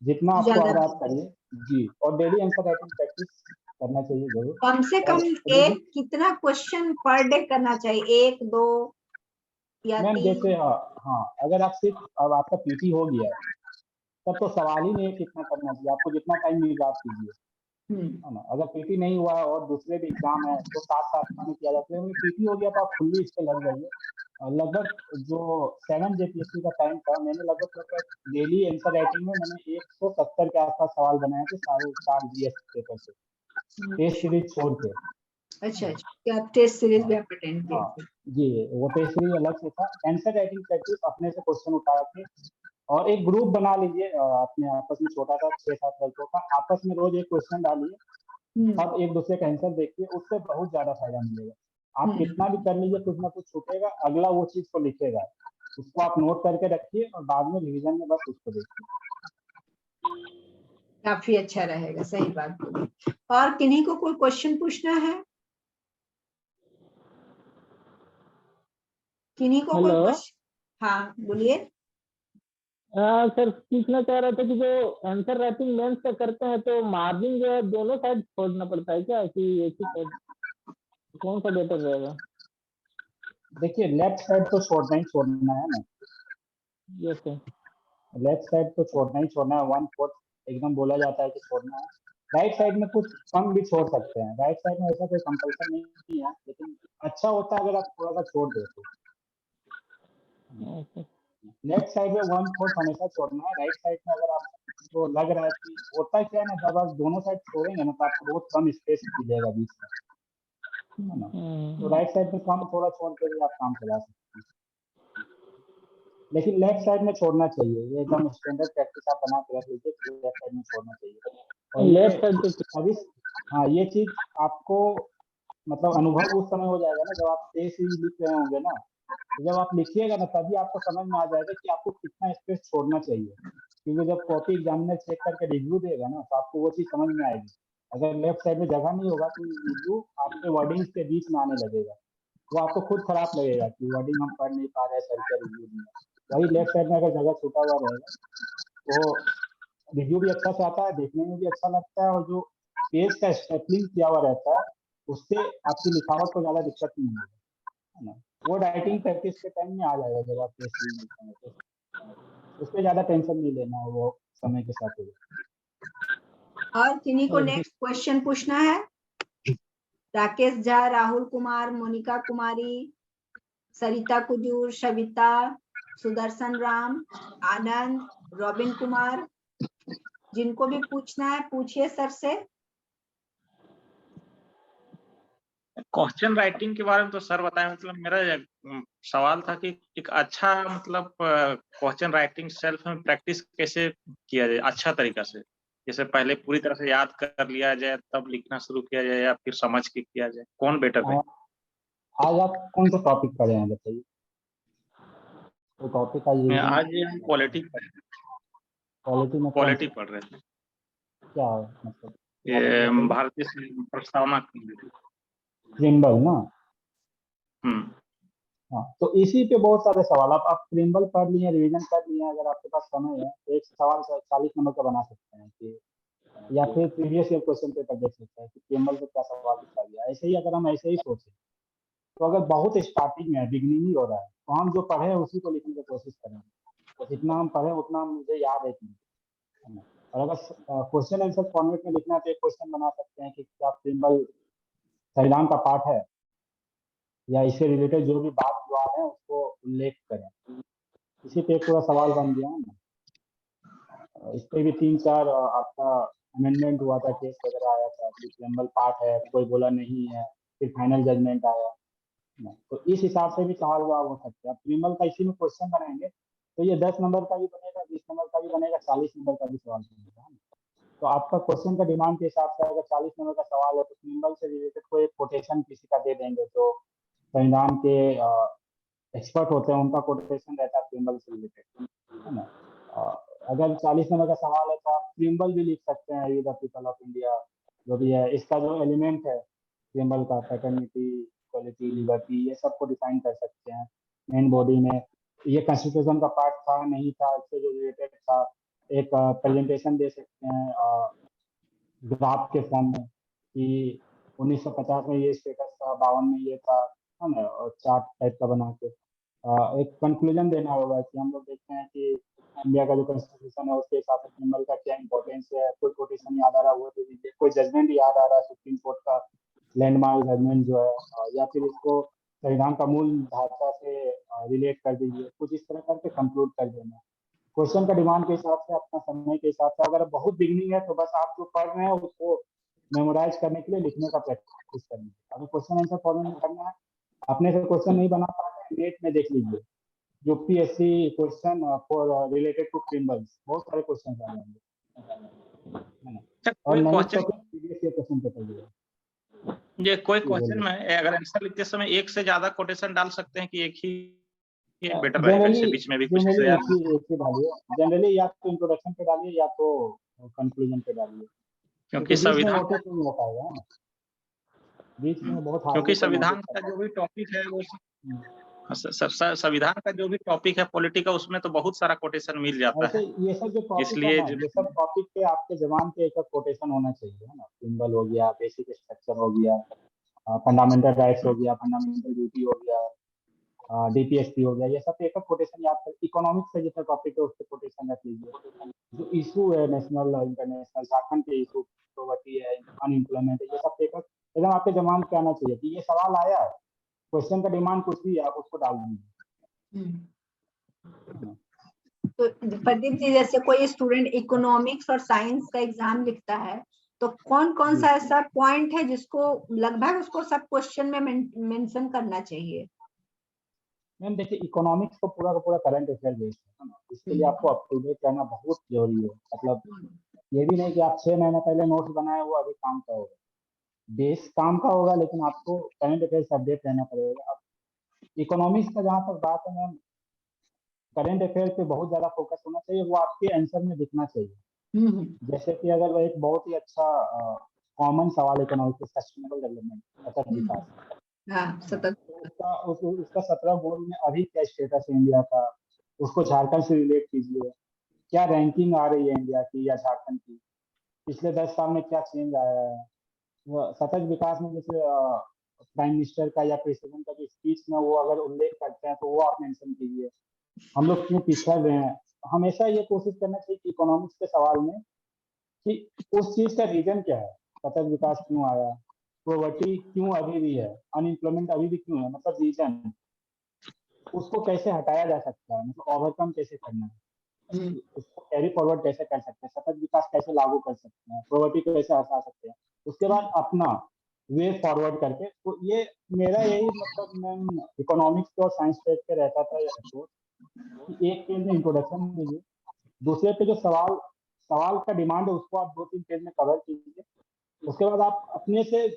जितना आपको आ रहा है करिए जी, और डेली आंसर राइटिंग प्रैक्टिस करना चाहिए जरूर। कम से कम एक कितना क्वेश्चन पर डे करना चाहिए, 1, 2 या 3? मैम जैसे हाँ अगर आप सिर्फ अब आपका पीटी हो गया है तब तो सवाल ही नहीं है कितना करना चाहिए, आपको जितना टाइम मिलेगा आप कीजिए, है ना। अगर पीटी नहीं हुआ है और दूसरे भी एग्जाम है तो साथ में किया जाता है। पीटी हो गया तो आप फुल्ली इस पे लग जाइए। लगभग जो 7 जेपीएससी का टाइम था मैंने लगभग डेली आंसर राइटिंग में मैंने 170 के आसपास सवाल बनाए थे सारे 4 जीएस पेपर से, टेस्ट सीरीज छोड़ के। अच्छा क्या टेस्ट सीरीज भी आप अटेंड किए? जी वो टेस्ट सीरीज अलग से था। आंसर राइटिंग प्रैक्टिस अपने से क्वेश्चन उठा के और एक ग्रुप बना लीजिए अपने आपस में, छोटा सा 6-7 लड़कों का, आपस में रोज एक क्वेश्चन डालिए, अब एक दूसरे का आंसर देखिए, उससे बहुत ज्यादा फायदा मिलेगा। आप कितना भी कर लीजिए कुछ ना कुछ छूटेगा, अगला वो चीज को लिखेगा, उसको आप नोट करके रखिए और बाद में रिवीजन में बस उसको देखिए। काफी अच्छा रहेगा, सही बात बोली। और किन्हीं को कोई क्वेश्चन पूछना है? किन्हीं को कोई क्वेश्चन? हाँ बोलिए। सर पूछना चाह रहा था कि जो आंसर राइटिंग मेंस का करते हैं तो मार्जिन जो है दोनों साइड छोड़ना पड़ता है क्या, कि एक ही साइड, कौन सा बेटर रहेगा? देखिए लेफ्ट साइड तो छोड़ना ही छोड़ना है ना, यस सर। लेफ्ट साइड तो छोड़ना ही छोड़ना है, 1/4 एकदम बोला जाता है कि छोड़ना है। राइट साइड में कुछ कम भी छोड़ सकते हैं, राइट साइड में ऐसा कोई कंपल्सन नहीं है, लेकिन अच्छा होता है अगर आप थोड़ा सा छोड़ दो तो। ओके। लेफ्ट साइड में 1/4 हमेशा छोड़ना है, राइट साइड में अगर आपको लग रहा है कि होता क्या है ना, जब आप दोनों साइड छोड़ेंगे ना तो आपको बहुत कम स्पेस मिलेगा बीच में, है ना। तो राइट साइड में कम थोड़ा छोड़ के भी आप काम चला सकते हैं, लेकिन लेफ्ट साइड में छोड़ना चाहिए, ये एकदम स्टैंडर्ड प्रैक्टिस आप बना के रख लीजिए कि लेफ्ट साइड में छोड़ना चाहिए। और ये लेफ्ट साइड पे अभी हाँ ये चीज आपको मतलब अनुभव उस समय हो जाएगा ना जब आप तेज से लिख रहे होंगे ना, तो जब आप लिखिएगा ना तभी आपको समझ में आ जाएगा कि आपको कितना स्पेस छोड़ना चाहिए, क्योंकि जब कॉपी एग्जामिनर चेक करके रिव्यू देगा ना तो आपको वो चीज समझ में आएगी। अगर लेफ्ट साइड में जगह नहीं होगा तो रिव्यू आपके वर्डिंग्स के बीच में आने लगेगा, वो आपको खुद खराब लगेगा कि वर्डिंग हम पढ़ नहीं पा रहे हैं, सर क्या रिव्यू दिया। वही लेफ्ट साइड में अगर जगह छूटा हुआ रहेगा तो रिव्यू भी अच्छा से आता है, देखने में भी अच्छा लगता है, और जो पेज का स्टेपलिंग किया हुआ रहता है उससे आपकी लिखावट को ज्यादा दिक्कत नहीं होगी, है ना। वो राइटिंग प्रैक्टिस के टाइम में आ जाएगा जब आप पेज रीड लिखते हैं तो उस पर ज्यादा टेंशन नहीं लेना है, वो समय के साथ होगा। और किन्हीं को नेक्स्ट क्वेश्चन पूछना है? राकेश झा, राहुल कुमार, मोनिका कुमारी, सरिता कुजूर, सविता, सुदर्शन राम, आनंद, रॉबिन कुमार, जिनको भी पूछना है पूछिए सर से। क्वेश्चन राइटिंग के बारे में तो सर बताएं, मतलब मेरा सवाल था कि एक अच्छा मतलब क्वेश्चन राइटिंग सेल्फ में प्रैक्टिस कैसे किया जाए अच्छा तरीका से, जैसे पहले पूरी तरह से याद कर लिया जाए तब लिखना शुरू किया जाए या फिर समझ के किया जाए, कौन बेटर है? आज आप कौन सा टॉपिक पढ़े हैं बताइए, तो टॉपिक आज रिवीजन आज हम पॉलिटी क्वालिटी में कौन पॉलिटी सा पढ़ रहे थे, क्या है मतलब ये बताइए। भारतीय प्रस्तावना। प्रिम्बल ना, हम्म। हाँ तो इसी पे बहुत सारे सवाल आप प्रिम्बल पढ़ लिए, रिवीजन कर लिए, अगर आपके पास समय है तो एक सवाल 40 नंबर का बना सकते हैं कि, या फिर प्रीवियस ईयर क्वेश्चन पेपर देख सकते हैं कि प्रिम्बल से क्या सवाल पूछा गया। ऐसे ही अगर हम ऐसे ही सोचें तो अगर बहुत स्टार्टिंग में है, बिगनिंग ही हो रहा है, तो हम जो पढ़े हैं उसी को लिखने की कोशिश करेंगे, तो जितना हम पढ़े उतना मुझे याद है कि, है ना। और अगर क्वेश्चन आंसर फॉर्मेट में लिखना है तो एक क्वेश्चन बना सकते हैं कि क्या प्रिम्बल संविधान का पार्ट है, या इससे रिलेटेड जो भी बात जो आ रहे हैं उसको उल्लेख करें। इसी पे एक पूरा सवाल बन गया है ना। इस पे भी 3-4 आपका अमेंडमेंट हुआ था, केस वगैरह आया था कि प्रिम्बल पार्ट है, कोई बोला नहीं है, फिर फाइनल जजमेंट आया ना। तो इस हिसाब से भी सवाल जवाब हो सकते हैं। प्रिम्बल का इसी में क्वेश्चन बनाएंगे तो ये 10 नंबर का भी बनेगा, 20 नंबर का भी बनेगा, 40 नंबर का भी सवाल बनेगा। तो आपका क्वेश्चन का डिमांड के हिसाब से अगर 40 नंबर का सवाल है तो प्रिम्बल से रिलेटेड कोई कोटेशन किसी का दे देंगे, तो संविधान के एक्सपर्ट होते हैं उनका कोटेशन रहता है प्रिम्बल से रिलेटेड, है ना। अगर 40 नंबर का सवाल है तो आप प्रिम्बल भी लिख सकते हैं, द पीपल ऑफ इंडिया जो भी है, इसका जो एलिमेंट है प्रिम्बल का, पैटर्निटी, इक्वालिटी, लिबर्टी, ये सबको डिफाइन कर सकते हैं मेन बॉडी में। ये कॉन्स्टिट्यूशन का पार्ट था नहीं था, इससे जो रिलेटेड था एक प्रेजेंटेशन दे सकते हैं ग्राफ के फॉर्म में कि 1950 में ये स्टेटस था, 52 में ये था, है ना, और चार्ट टाइप का बना के एक कंक्लूजन देना होगा कि हम लोग देखते हैं कि इंडिया का जो कॉन्स्टिट्यूशन है उसके हिसाब से सिंबल का क्या इंपॉर्टेंस है, कोई कोटेशन याद आ रहा है वो दे दीजिए, कोई जजमेंट याद आ रहा है सुप्रीम कोर्ट का लैंडमार्क जजमेंट जो है, या फिर इसको संविधान का मूल ढांचा से रिलेट कर दीजिए, कुछ इस तरह करके कंक्लूड कर देना। क्वेश्चन का डिमांड के हिसाब से, अपना समय के हिसाब से, अगर बहुत बिगनिंग है तो बस आप जो पढ़ रहे हैं उसको मेमोराइज करने के लिए लिखने का प्रैक्टिस करनी है। अगर क्वेश्चन आंसर फॉर्मेट में करना है, अपने से क्वेश्चन नहीं बना पा रहे हैं, नेट में देख लीजिए UPSC question for related to preambles, बहुत सारे क्वेश्चन आ जाएंगे, है ना। और कोई नहीं क्वेश्चन तो प्रीवियस ईयर क्वेश्चन पेपर लिए ये कोई जी क्वेश्चन बोलिए। में अगर आंसर लिखते समय एक से ज्यादा कोटेशन डाल सकते हैं कि एक ही बेटर रहेगा, जनरली इससे बीच में भी कुछ जनरली ऐसे एक ही डालिए, जनरली या तो इंट्रोडक्शन पे डालिए या तो कंक्लूजन पे डालिए, क्योंकि क्योंकि बीच में संविधान नोटिस नहीं हो पाएगा ना, बीच में बहुत हार्डली क्योंकि कोई नोटिस संविधान कर का जो पाएगा। भी टॉपिक है वो संविधान का जो भी टॉपिक है पॉलिटी का, उसमें तो बहुत सारा कोटेशन मिल जाता ऐसे है, ये सब जो टॉपिक है इसलिए ना, ये सब टॉपिक पे आपके जबान पे एक कोटेशन होना चाहिए, है ना। सिंबल हो गया, बेसिक स्ट्रक्चर हो गया, फंडामेंटल राइट्स हो गया, फंडामेंटल ड्यूटी हो गया, डीपीएसपी हो गया, ये सब एक कोटेशन याद कर, इकोनॉमिक्स का जितना टॉपिक है उसके कोटेशन रख लीजिए। जो इशू है नेशनल इंटरनेशनल, झारखंड के इशू, पॉवर्टी है, अनएम्प्लॉयमेंट है, ये सब पेपर एकदम आपके दिमाग में आना चाहिए कि ये सवाल आया है, क्वेश्चन का डिमांड कुछ भी है आप उसको डाल दीजिए। तो प्रदीप जी, जैसे कोई स्टूडेंट इकोनॉमिक्स और साइंस का एग्जाम लिखता है तो कौन कौन सा ऐसा पॉइंट है जिसको लगभग उसको सब क्वेश्चन में मेंशन करना चाहिए? मैम देखिए, इकोनॉमिक्स तो पूरा का पूरा करंट अफेयर बेस्ड है ना, इसके लिए आपको अप टू डेट रहना बहुत जरूरी है। मतलब ये भी नहीं कि आप 6 महीने पहले नोट्स बनाए वो अभी काम का होगा, बेस काम का होगा, लेकिन आपको करंट अफेयर से अपडेट रहना पड़ेगा। अब इकोनॉमिक्स का जहाँ तक बात है मैम, करंट अफेयर पे बहुत ज्यादा फोकस होना चाहिए, वो आपके आंसर में दिखना चाहिए। जैसे कि अगर वो एक बहुत ही अच्छा कॉमन सवाल इकोनॉमिक्स, सस्टेनेबल डेवलपमेंट, सतत विकास, सतत उसका 17 बोर्ड में अभी क्या स्टेटस है इंडिया का, उसको झारखंड से रिलेट कीजिए, क्या रैंकिंग आ रही है इंडिया की या झारखंड की, पिछले 10 साल में क्या चेंज आया है। सतत विकास में जैसे प्राइम मिनिस्टर का या प्रेसिडेंट का जो स्पीच में वो अगर उल्लेख करते हैं तो वो आप मेंशन कीजिए। हम लोग क्यों पिछड़ रहे हैं, हमेशा ये कोशिश करना चाहिए कि इकोनॉमिक्स के सवाल में कि उस चीज का रीजन क्या है, सतत विकास क्यों आया, पॉवर्टी क्यों अभी भी है, अनएम्प्लॉयमेंट अभी भी क्यों है, मतलब रीजन, उसको कैसे हटाया जा सकता है, मतलब ओवरकम कैसे करना है, उसको कैरी फॉरवर्ड कैसे कर सकते हैं, सतत विकास कैसे लागू कर सकते हैं, पॉवर्टी को कैसे हटा सकते हैं, उसके बाद अपना वे फॉरवर्ड करके। तो ये मेरा यही मतलब, मैं इकोनॉमिक्स और साइंस टेक पे रहता था अप्रोच कि एक पेज में इंट्रोडक्शन दीजिए, दूसरे पे जो सवाल का डिमांड है उसको आप 2-3 पेज में कवर कीजिए, उसके बाद आप अपने से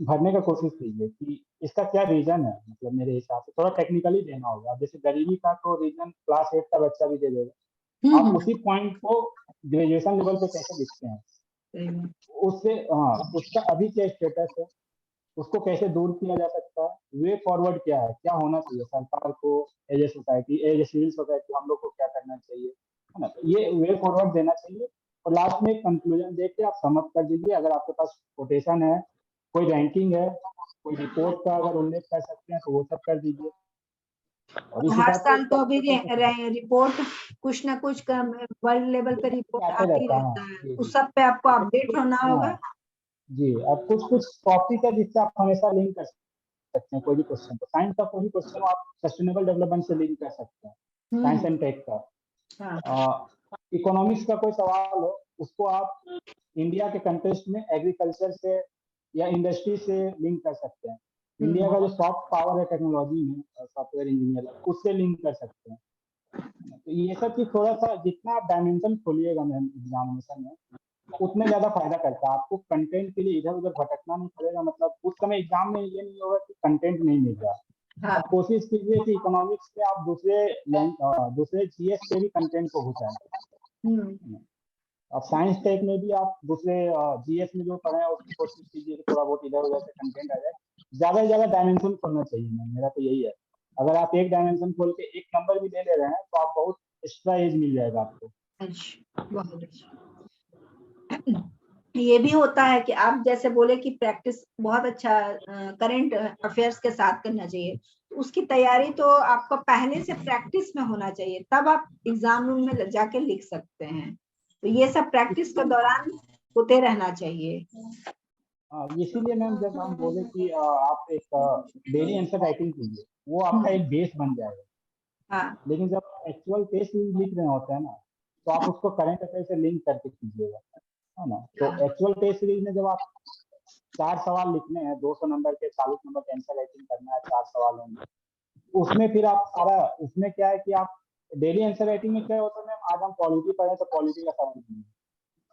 भरने का कोशिश कीजिए कि इसका क्या रीजन है। मतलब मेरे हिसाब से थोड़ा टेक्निकली देना होगा। अब जैसे गरीबी का तो रीजन क्लास 8 का बच्चा भी दे देगा, आप उसी पॉइंट को ग्रेजुएशन लेवल पे कैसे लिखते हैं, उससे उसका अभी क्या स्टेटस है, उसको कैसे दूर किया जा सकता है, वे फॉरवर्ड क्या है, क्या होना चाहिए सरकार को, as a society, as a civil society हम लोग को क्या करना चाहिए, है ना। ये वे फॉरवर्ड देना चाहिए और लास्ट में कंक्लूजन दे के आप समअप कर दीजिए। अगर आपके पास कोटेशन है, कोई रैंकिंग है, कोई रिपोर्ट का अगर उल्लेख कर सकते हैं तो वो सब कर दीजिए। और इस हर हिसाब साल तो अभी से रिपोर्ट कुछ ना कुछ वर्ल्ड लेवल पे रिपोर्ट आते आती रहता है। रहता हाँ, है, जी, उस सब पे आपको अपडेट होना होगा। जी। अब कुछ कुछ टॉपिक है जिससे आप हमेशा लिंक कर सकते हैं कोई भी क्वेश्चन को। साइंस का कोई भी क्वेश्चन आप सस्टेनेबल डेवलपमेंट से लिंक कर सकते हैं, साइंस एंड टेक का। इकोनॉमिक्स का कोई सवाल हो उसको आप इंडिया के कंटेक्स्ट में एग्रीकल्चर से या इंडस्ट्री से लिंक कर सकते हैं। इंडिया का जो सॉफ्ट पावर है टेक्नोलॉजी में, सॉफ्टवेयर इंजीनियर, उससे लिंक कर सकते हैं। तो ये सब चीज थोड़ा सा जितना आप डायमेंशन खोलिएगा मैम एग्जामिनेशन में, उतने ज्यादा फायदा करता है। आपको कंटेंट के लिए इधर उधर भटकना नहीं पड़ेगा। मतलब उस समय एग्जाम में ये नहीं होगा कि कंटेंट नहीं मिल रहा। आप कोशिश कीजिए कि इकोनॉमिक्स में आप दूसरे जीएस के भी कंटेंट को घुसाएं। अब साइंस टेक में भी आप दूसरे जीएस में जो पढ़े हैं उसकी कोशिश कीजिए कि थोड़ा बहुत इधर उधर से कंटेंट आ जाए। ज्यादा से ज्यादा डायमेंशन खोलना चाहिए मैम, मेरा तो यही है। अगर आप एक डायमेंशन खोल के एक नंबर भी ले ले रहे हैं तो आप बहुत एक्स्ट्रा एज मिल जाएगा आपको। बहुत अच्छा। ये भी होता है कि आप जैसे बोले कि प्रैक्टिस बहुत अच्छा करंट अफेयर्स के साथ करना चाहिए, तो उसकी तैयारी तो आपको पहले से प्रैक्टिस में होना चाहिए, तब आप एग्जाम रूम में जाके लिख सकते हैं। तो ये सब प्रैक्टिस के दौरान होते रहना चाहिए। इसीलिए मैम जब हम बोले कि आप एक डेली आंसर राइटिंग कीजिए, वो आपका एक बेस बन जाएगा। लेकिन जब एक्चुअल टेस्ट लिख रहे होते हैं ना, तो आप उसको करंट अफेयर से लिंक करके कीजिएगा, है ना। तो एक्चुअल टेस्ट सीरीज में जब आप 4 सवाल लिखने हैं, 200 नंबर के, 40 नंबर का आंसर राइटिंग करना है 4 सवालों में, उसमें फिर आप सारा, उसमें क्या है कि आप डेली आंसर राइटिंग में क्या होता है मैम, आज हम पॉलिटी पढ़े तो पॉलिटी का सवाल लिखेंगे,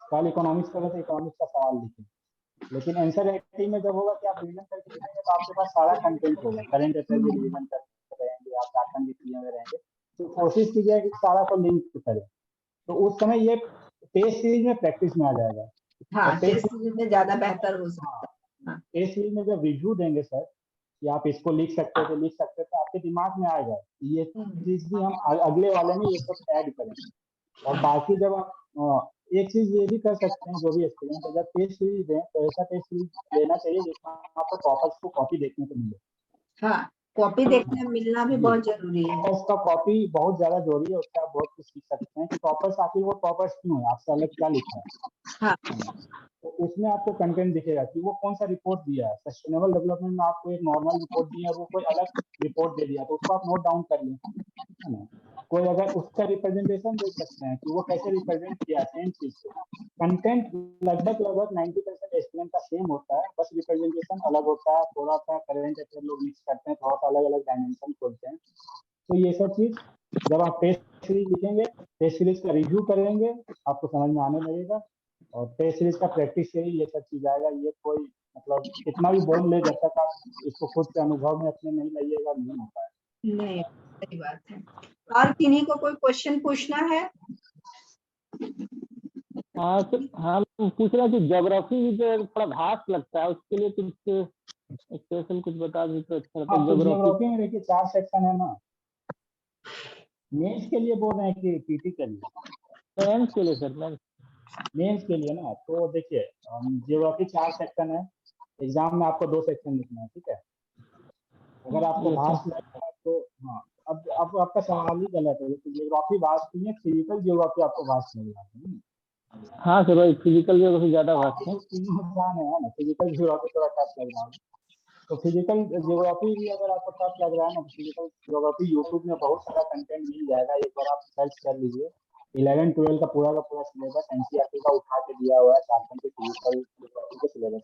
कल इकोनॉमिक्स पढ़े तो इकोनॉमिक्स का सवाल लिखेंगे। लेकिन आंसर राइटिंग में जब होगा कि आप रिवीजन करके लिखेंगे तो आपके पास सारा कंटेंट होगा, करंट अफेयर भी रिवीजन करते रहेंगे, आप झारखंड भी किए हुए रहेंगे। तो कोशिश कीजिए कि सारा को लिंक करें, तो उस समय ये टेस्ट सीरीज में प्रैक्टिस में आ जाएगा। टेस्ट सीरीज में ज्यादा बेहतर हो सकता है। टेस्ट सीरीज में जब रिव्यू देंगे सर कि आप इसको लिख सकते थे, लिख सकते थे, आपके दिमाग में आएगा ये चीज भी हम अगले वाले में ये सब ऐड करेंगे। और बाकी जब आप एक चीज ये भी कर सकते हैं, जो भी एक्सपीरियंस है, जब टेस्ट सीरीज दें तो ऐसा टेस्ट सीरीज लेना चाहिए जिसमें आपको टॉपर्स को कॉपी देखने को मिले। कॉपी देखने मिलना भी बहुत जरूरी है। टॉपर्स का कॉपी बहुत ज्यादा जरूरी है, उससे आप बहुत कुछ सीख सकते हैं कि टॉपर्स आखिर वो टॉपर्स क्यों है, आपसे अलग क्या लिखा है। हाँ। तो उसमें आपको कंटेंट दिखेगा कि वो कौन सा रिपोर्ट दिया है। सस्टेनेबल डेवलपमेंट में आपको एक नॉर्मल रिपोर्ट दी है, वो कोई अलग रिपोर्ट दे दिया, तो उसको आप नोट डाउन कर लें, है ना। कोई अगर उसका रिप्रेजेंटेशन देख सकते हैं कि वो कैसे रिप्रेजेंट किया सेम चीज को। कंटेंट लगभग 90% एस्पिरेंट का सेम होता है, बस रिप्रेजेंटेशन अलग होता है, थोड़ा सा करंट अफेयर लोग मिक्स करते हैं, थोड़ा सा अलग अलग डायमेंशन खोलते हैं। तो ये सब चीज जब आप टेस्ट सीरीज लिखेंगे, टेस्ट सीरीज का रिव्यू करेंगे, आपको समझ में आने लगेगा। और टेस्ट सीरीज का प्रैक्टिस से ही ये सब चीज आएगा। ये कोई मतलब कितना भी बोल ले, जब तक आप इसको खुद के अनुभव में अपने नहीं लाइएगा, नहीं हो पाएगा। नहीं, सही बात है। और किन्हीं को कोई क्वेश्चन पूछना है? हाँ सर, हाँ मैं पूछ रहा कि ज्योग्राफी जो थोड़ा घास लगता है, उसके लिए कुछ स्पेशल कुछ बता दें तो अच्छा रहता हाँ, है। तो ज्योग्राफी जियोग्राफी में देखिए 4 सेक्शन है ना। मेंस के लिए बोल रहे हैं कि पीटी के लिए? मेंस के लिए सर, मेंस के लिए ना, तो देखिए जियोग्राफी 4 सेक्शन है। एग्जाम में आपको 2 सेक्शन लिखना है, ठीक है। अगर आपको ये भाष लगता है तो हाँ, अब आपका सवाल ही गलत है। तो जियोग्राफी भाष नहीं है, फिजिकल जियोग्राफी आपको भाष लग रहा है। हाँ सर, वही फिजिकल ज्योग्राफी ज्यादा भाषा है। तीनों आसान है ना, फिजिकल जियोग्राफी थोड़ा टफ लग रहा है। तो फिजिकल जियोग्राफी भी अगर आपको टफ लग रहा है ना, तो फिजिकल जियोग्राफी यूट्यूब में बहुत सारा कंटेंट मिल जाएगा, एक बार आप सर्च कर लीजिए। 11-12 का पूरा सिलेबस एनसीईआरटी का उठा के दिया हुआ है, झारखंड के फिजिकल जियोग्राफी के सिलेबस।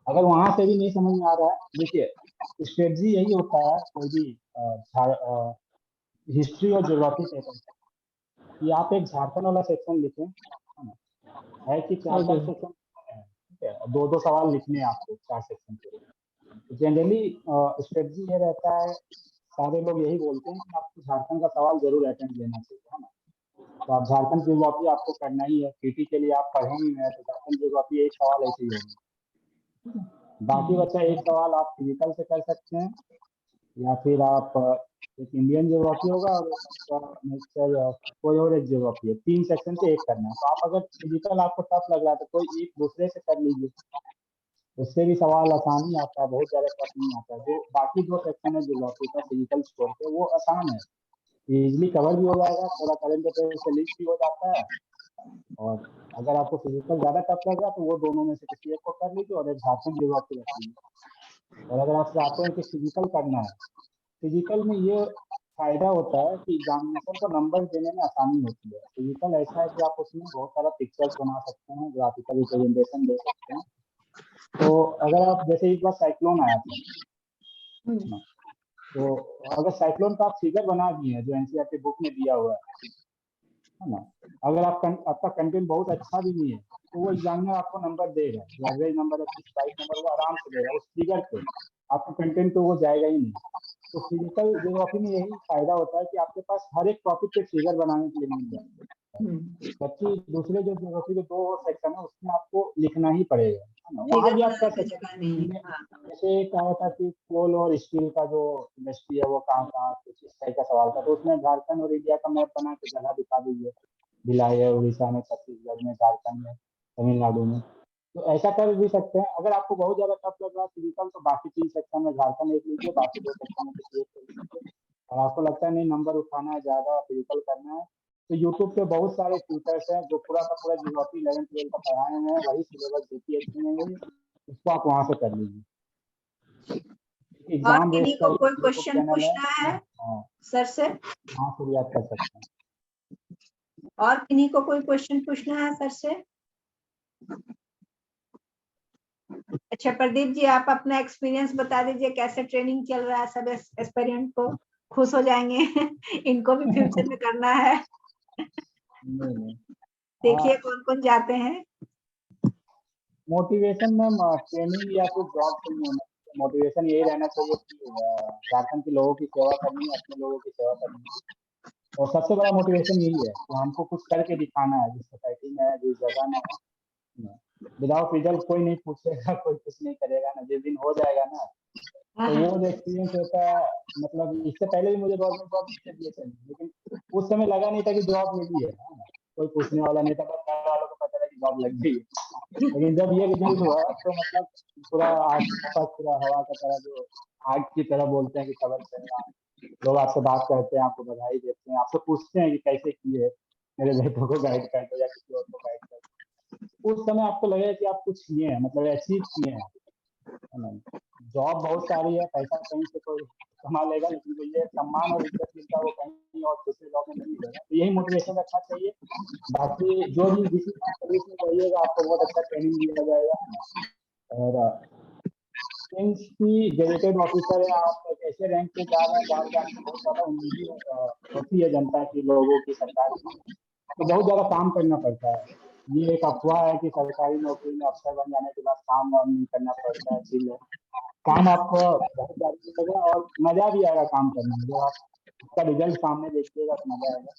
अगर वहां से भी नहीं समझ में आ रहा है, देखिए स्ट्रेटजी यही होता है कोई भी हिस्ट्री और ज्योग्राफी पेपर कि आप एक झारखंड वाला सेक्शन लिखें, है कि 4 सेक्शन, ठीक है, 2-2 सवाल लिखने हैं आपको 4 सेक्शन के। जनरली स्ट्रेटजी ये रहता है, सारे लोग यही बोलते हैं कि आपको झारखंड का सवाल जरूर अटेंड लेना चाहिए, है ना। तो आप झारखंड जियोग्राफी आपको करना ही है, पीटी के लिए आप पढ़े ही हैं, तो झारखंड जियोग्राफी एक सवाल ऐसे ही होगा। बाकी बच्चा एक सवाल आप फिजिकल से कर सकते हैं, या फिर आप एक इंडियन जियोग्राफी होगा और एक आपका नेचर कोई और एक जियोग्राफी है, 3 सेक्शन से एक करना है। तो आप अगर फिजिकल आपको टफ लग रहा है तो कोई एक दूसरे से कर लीजिए, उससे भी सवाल आसानी आता है, बहुत ज्यादा टफ नहीं आता है। जो बाकी 2 सेक्शन है जियोग्राफी का फिजिकल स्कोर पे, वो आसान है, इजिली कवर भी हो जाएगा, थोड़ा करंट अफेयर से लिंक भी हो जाता है। और अगर आपको फिजिकल ज्यादा टफ लग रहा है तो वो दोनों में से किसी एक को कर लीजिए और एक झारखंड जियोग्राफी रख लीजिए। और अगर आप चाहते हैं कि फिजिकल करना है, फिजिकल में ये फायदा होता है कि एग्जामिनेशन को नंबर देने में आसानी होती है। फिजिकल ऐसा है कि आप उसमें बहुत सारा पिक्चर्स बना सकते हैं, ग्राफिकल रिप्रेजेंटेशन दे सकते हैं। तो अगर आप जैसे एक बार साइक्लोन आया था ना, तो अगर साइक्लोन का आप फिगर बना दिए हैं जो एनसीईआरटी बुक में दिया हुआ है ना, अगर आपका कंटेंट बहुत अच्छा भी नहीं है तो वो एग्जामिनर आपको नंबर देगा, जो एवरेज नंबर है 22 नंबर, वो आराम से देगा उस फिगर पे। आपका कंटेंट तो वो जाएगा ही नहीं। तो फिजिकल जियोग्राफी में यही फायदा होता है कि आपके पास हर एक टॉपिक पे फिगर बनाने के लिए मिल जाए, जबकि दूसरे जो जियोग्राफी के 2 सेक्शन है उसमें आपको लिखना ही पड़ेगा, है ना। वहां भी आप कर सकते हैं। जैसे कहा था कि कोल और स्टील का जो इंडस्ट्री है वो कहाँ कुछ इस टाइप का सवाल था, तो उसमें झारखंड और इंडिया का मैप बना के जगह दिखा दीजिए, भिलाई है उड़ीसा में, छत्तीसगढ़ में, झारखंड में, तमिलनाडु में। तो ऐसा कर भी सकते हैं। अगर आपको बहुत ज्यादा टफ लग रहा है फिजिकल, तो बाकी 3 सेक्शन में झारखंड एक लीजिए, बाकी 2 सेक्शन में किसी एक को लीजिए। और आपको लगता है नहीं नंबर उठाना है, ज्यादा फिजिकल करना है, तो यूट्यूब पे बहुत सारे ट्यूटर्स हैं जो पूरा का पूरा जियोग्राफी 11-12 का पढ़ाए हुए हैं, वही सिलेबस जेपीएससी में है, उसको आप वहां से कर लीजिए। और एग्जाम बेस किन्हीं का को कोई यूट्यूब क्वेश्चन चैनल है, पूछना है हाँ, सर से? वहाँ से भी आप कर सकते हैं। और किन्हीं को कोई क्वेश्चन पूछना है सर से? अच्छा प्रदीप जी, आप अपना एक्सपीरियंस बता दीजिए, कैसे ट्रेनिंग चल रहा है? सब एस्पिरेंट को खुश हो जाएंगे इनको भी फ्यूचर में करना है। नहीं देखिए कौन कौन जाते हैं। मोटिवेशन मैम ट्रेनिंग या फिर जॉब से नहीं होना, मोटिवेशन यही रहना चाहिए कि झारखंड के लोगों की सेवा करनी है, अपने लोगों की सेवा करनी है। और सबसे बड़ा मोटिवेशन यही है कि हमको कुछ करके दिखाना है, जिस सोसाइटी में है, जिस जगह में है। विदाउट रिजल्ट कोई नहीं पूछेगा, कोई कुछ नहीं करेगा ना। जिस दिन हो जाएगा ना, तो वो जो एक्सपीरियंस होता है, मतलब इससे पहले भी मुझे गवर्नमेंट जॉब नहीं दिए थे, लेकिन उस समय लगा नहीं था कि जॉब मिली है ना, कोई पूछने वाला नहीं था, बस घर वालों को पता था कि जॉब लग गई है। लेकिन जब ये रिजल्ट हुआ तो मतलब पूरा आसपास पूरा हवा का तरह जो आग की तरह बोलते हैं कि खबर चलना, लोग आपसे बात करते हैं, आपको बधाई देते हैं, आपसे पूछते हैं कि कैसे किए, मेरे बेटों को गाइड कर दो या किसी और को गाइड कर दो। उस समय आपको लगेगा कि आप कुछ किए हैं, मतलब अचीव किए हैं, है ना। जॉब बहुत सारी है, पैसा कहीं से कोई कमा लेगा, लेकिन जो ये सम्मान और इज्जत मिलता है वो कहीं और दूसरे जॉब में नहीं मिलेगा। तो यही मोटिवेशन रखना चाहिए। बाकी जो भी जिस सर्विस में जाइएगा आपको बहुत अच्छा ट्रेनिंग दिया जाएगा, है ना। और सिंस की गेजेटेड ऑफिसर है, आप एक ऐसे रैंक पे जा रहे हैं जहाँ पे आपको बहुत ज्यादा उम्मीद होती है जनता की, लोगों की, सरकार की, तो बहुत ज्यादा काम करना पड़ता है। ये एक अफवाह है कि सरकारी नौकरी में अफसर बन जाने के बाद काम वाम नहीं करना पड़ता है, चिल है। काम आपको बहुत ज्यादा मिलेगा और मजा भी आएगा काम करने में। जब आप उसका रिजल्ट सामने देखिएगा तो मजा आएगा।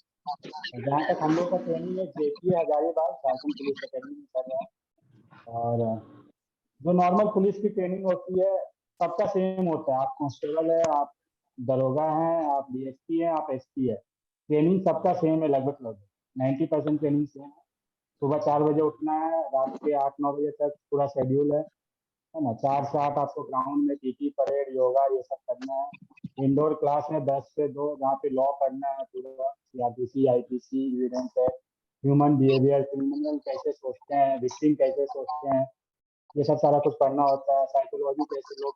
जहाँ तक हम लोग का ट्रेनिंग है JPA Hazaribagh Jharkhand police academy में कर रहा है। और जो नॉर्मल पुलिस की ट्रेनिंग होती है सबका सेम होता है। आप कांस्टेबल है, आप दरोगा हैं, आप DSP हैं, आप SP है, ट्रेनिंग सबका सेम है लगभग 90% ट्रेनिंग सेम है। सुबह 4 बजे उठना है, रात के 8-9 बजे तक पूरा शेड्यूल है ना। 4 से 8 आपको ग्राउंड में PT परेड, योगा ये सब करना है। इंडोर क्लास में 10 से 2 जहाँ पे लॉ पढ़ना है पूरा, CRPC, IPC, एविडेंस है, ह्यूमन बिहेवियर, क्रिमिनल कैसे सोचते हैं, विक्टिम कैसे सोचते हैं, ये सब सारा कुछ पढ़ना होता है। साइकोलॉजी कैसे लोग,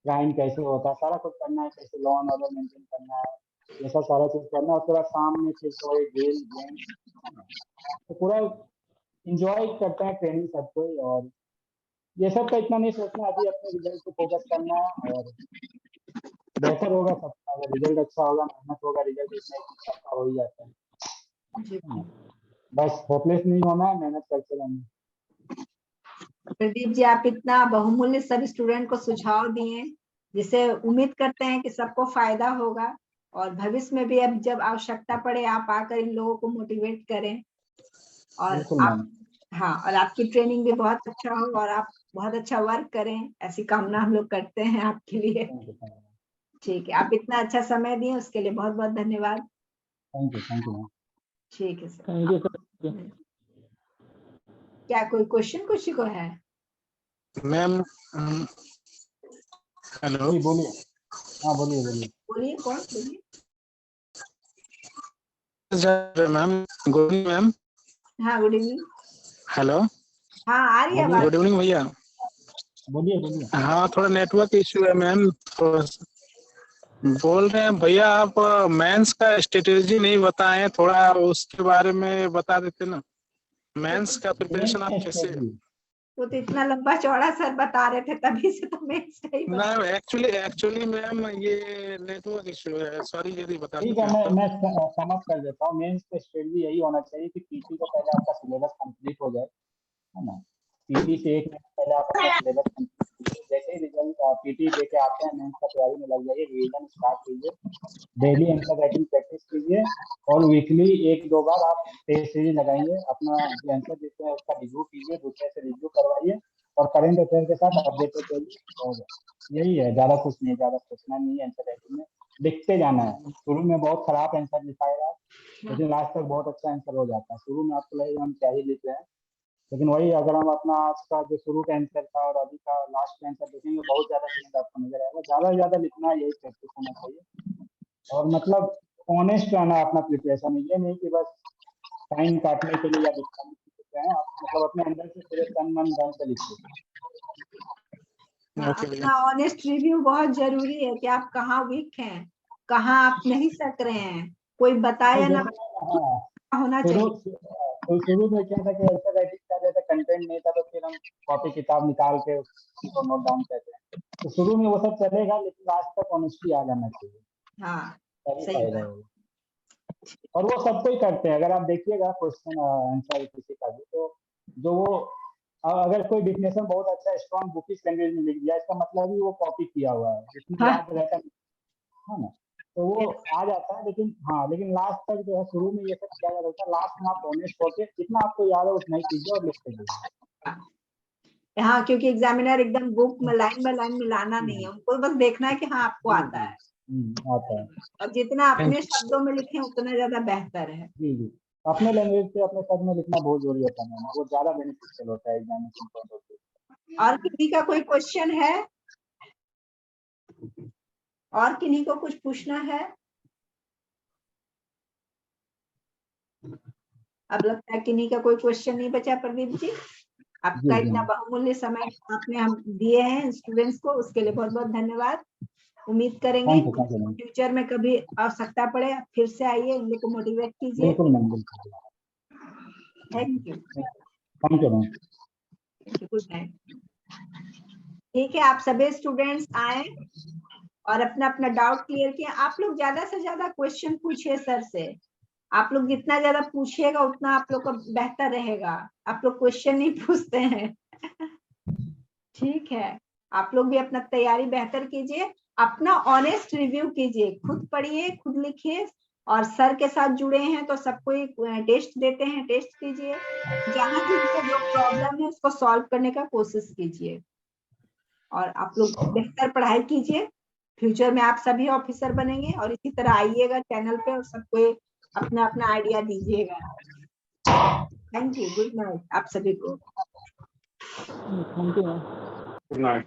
क्राइम कैसे होता है, सारा कुछ पढ़ना है। कैसे लॉ एंड ऑर्डर मेंटेन करना है, ये सब सारा चीज करना है। उसके बाद शाम में फिर कोई गेम गेम्स, तो पूरा इंजॉय करते हैं ट्रेनिंग सब कोई। और ये सब का इतना नहीं सोचना, अभी अपने रिजल्ट पे फोकस करना है और बेहतर होगा सबका। अगर रिजल्ट अच्छा होगा, मेहनत होगा, रिजल्ट इतना ही अच्छा हो ही जाता है जी ना। बस होपलेस नहीं होना है, मेहनत करते रहना। प्रदीप जी, आप इतना बहुमूल्य सब स्टूडेंट को सुझाव दिए, जिससे उम्मीद करते हैं कि सबको फायदा होगा और भविष्य में भी अब जब आवश्यकता पड़े आप आकर इन लोगों को मोटिवेट करें। और बिल्कुल आप, मैम। हाँ, और आपकी ट्रेनिंग भी बहुत अच्छा हो और आप बहुत अच्छा वर्क करें, ऐसी कामना हम लोग करते हैं आपके लिए। थैंक यू ठीक है, आप इतना अच्छा समय दिए उसके लिए बहुत बहुत धन्यवाद। Thank you ma'am. ठीक है सर। Thank you sir. क्या कोई क्वेश्चन किसी को है? Ma'am hello. जी बोलिए। हाँ बोलिए बोलिए। बोलिए, कौन? बोलिए। Ma'am good evening ma'am. हाँ, गुड इवनिंग। हेलो। हाँ, आ रही है बोलिए आवाज। गुड इवनिंग भैया। बोलिए बोलिए। हाँ थोड़ा नेटवर्क इश्यू है मैम, थोड़ा बोल रहे हैं भैया, आप मेंस का स्ट्रेटेजी नहीं बताएं, थोड़ा उसके बारे में बता देते ना। मेंस का प्रिपरेशन आप कैसे? वो तो इतना लंबा चौड़ा सर बता रहे थे, तभी से तो मैं सही बता। मैम एक्चुअली मैम ये नेटवर्क इश्यू है, सॉरी यदि बता ठीक देते है, हैं तो। मैं समझ कर देता हूँ। मेंस का स्ट्रेटजी यही होना चाहिए कि PT को पहले आपका सिलेबस कंप्लीट हो जाए, है ना। PT से 1 महीना पहले आप अपना सिलेबस कंप्लीट कीजिए। जैसे ही रिजल्ट PT दे के आते हैं, मेंस का तैयारी में लग जाइए, रिवीजन स्टार्ट कीजिए, डेली आंसर राइटिंग प्रैक्टिस कीजिए और वीकली 1-2 बार आप टेस्ट सीरीज लगाइए। अपना जो आंसर देते हैं उसका रिव्यू कीजिए, दूसरे से रिव्यू करवाइए और करंट अफेयर के साथ अपडेटेड रहिए। और यही है, ज्यादा कुछ नहीं, ज्यादा सोचना नहीं है। आंसर राइटिंग में लिखते जाना है। शुरू में बहुत खराब आंसर लिखाएगा, लेकिन लास्ट तक बहुत अच्छा आंसर हो जाता है। शुरू में आपको लगेगा हम क्या ही लिख रहे हैं, लेकिन वही अगर हम अपना आज का जो शुरू का आंसर था और अभी का लास्ट का आंसर देखेंगे, बहुत ज्यादा चेंज आपको नजर आएगा। ज्यादा से ज्यादा लिखना, यही प्रैक्टिस होना चाहिए। और मतलब ऑनेस्ट रहना अपना प्रिपरेशन में, ये नहीं कि बस टाइम काटने के लिए या दिखाने के लिए। आप मतलब अपने अंदर से पूरे तन मन धन से लिखिए। अपना ऑनेस्ट रिव्यू बहुत जरूरी है कि आप कहाँ वीक हैं, कहाँ आप नहीं सक रहे हैं, कोई बताए या ना होना चाहिए। तो शुरू में क्या था कि आंसर राइटिंग का जैसे कंटेंट नहीं था, तो फिर हम कॉपी किताब निकाल के उसको नोट डाउन करते हैं। तो शुरू में वो सब चलेगा, लेकिन लास्ट तक ऑनेस्टी आ जाना चाहिए, हाँ, तभी सही फायदा बात। होगा। और वो सबको ही करते हैं। अगर आप देखिएगा क्वेश्चन आंसर किसी का भी, तो जो वो अगर कोई डिफिनेशन बहुत अच्छा स्ट्रॉन्ग बुकिश लैंग्वेज में लिख दिया, इसका मतलब ही वो कॉपी किया हुआ है, उसमें हाँ। याद रहता है ना। तो वो आ जाता है, लेकिन हाँ, लेकिन लास्ट तक जो है, शुरू में ये सब किया जाता है, लास्ट में आप ऑनेस्ट होके जितना आपको याद है उतना ही कीजिए और लिखते जाइए। हाँ, क्योंकि एग्जामिनर एकदम बुक में लाइन बाय लाइन मिलाना नहीं है, उनको बस देखना है कि हाँ आपको आता है। आता है। और जितना अपने शब्दों में लिखें उतना ज्यादा बेहतर है। जी जी, अपने लैंग्वेज से अपने शब्द में लिखना बहुत जरूरी होता है, वो ज्यादा बेनिफिशियल होता है एग्जामिनेशन पॉइंट ऑफ व्यू। और किसी का कोई क्वेश्चन है? और किन्हीं को कुछ पूछना है? अब लगता है किन्हीं का कोई क्वेश्चन नहीं बचा। प्रदीप जी, आपका जी, जी। इतना बहुमूल्य समय आपने हम दिए हैं स्टूडेंट्स को, उसके लिए बहुत बहुत धन्यवाद। उम्मीद करेंगे थैंक यू मैम। फ्यूचर में कभी आवश्यकता पड़े आप फिर से आइए, इन लोग को मोटिवेट कीजिए। बिल्कुल मैम, बिल्कुल। Thank you. Thank you ma'am. Good night. ठीक है, आप सभी स्टूडेंट्स आए और अपना अपना डाउट क्लियर किए। आप लोग ज्यादा से ज्यादा क्वेश्चन पूछिए सर से। आप लोग जितना ज्यादा पूछिएगा उतना आप लोग का बेहतर रहेगा। आप लोग क्वेश्चन नहीं पूछते हैं। ठीक है, आप लोग भी अपना तैयारी बेहतर कीजिए, अपना ऑनेस्ट रिव्यू कीजिए, खुद पढ़िए, खुद लिखिए, और सर के साथ जुड़े हैं तो सबको टेस्ट देते हैं, टेस्ट कीजिए, जहां जिनको जो प्रॉब्लम है उसको सॉल्व करने का कोशिश कीजिए, और आप लोग बेहतर पढ़ाई कीजिए। फ्यूचर में आप सभी ऑफिसर बनेंगे, और इसी तरह आइएगा चैनल पे और सबको अपना अपना आइडिया दीजिएगा। थैंक यू, गुड नाइट आप सभी को। Thank you ma'am. Good night.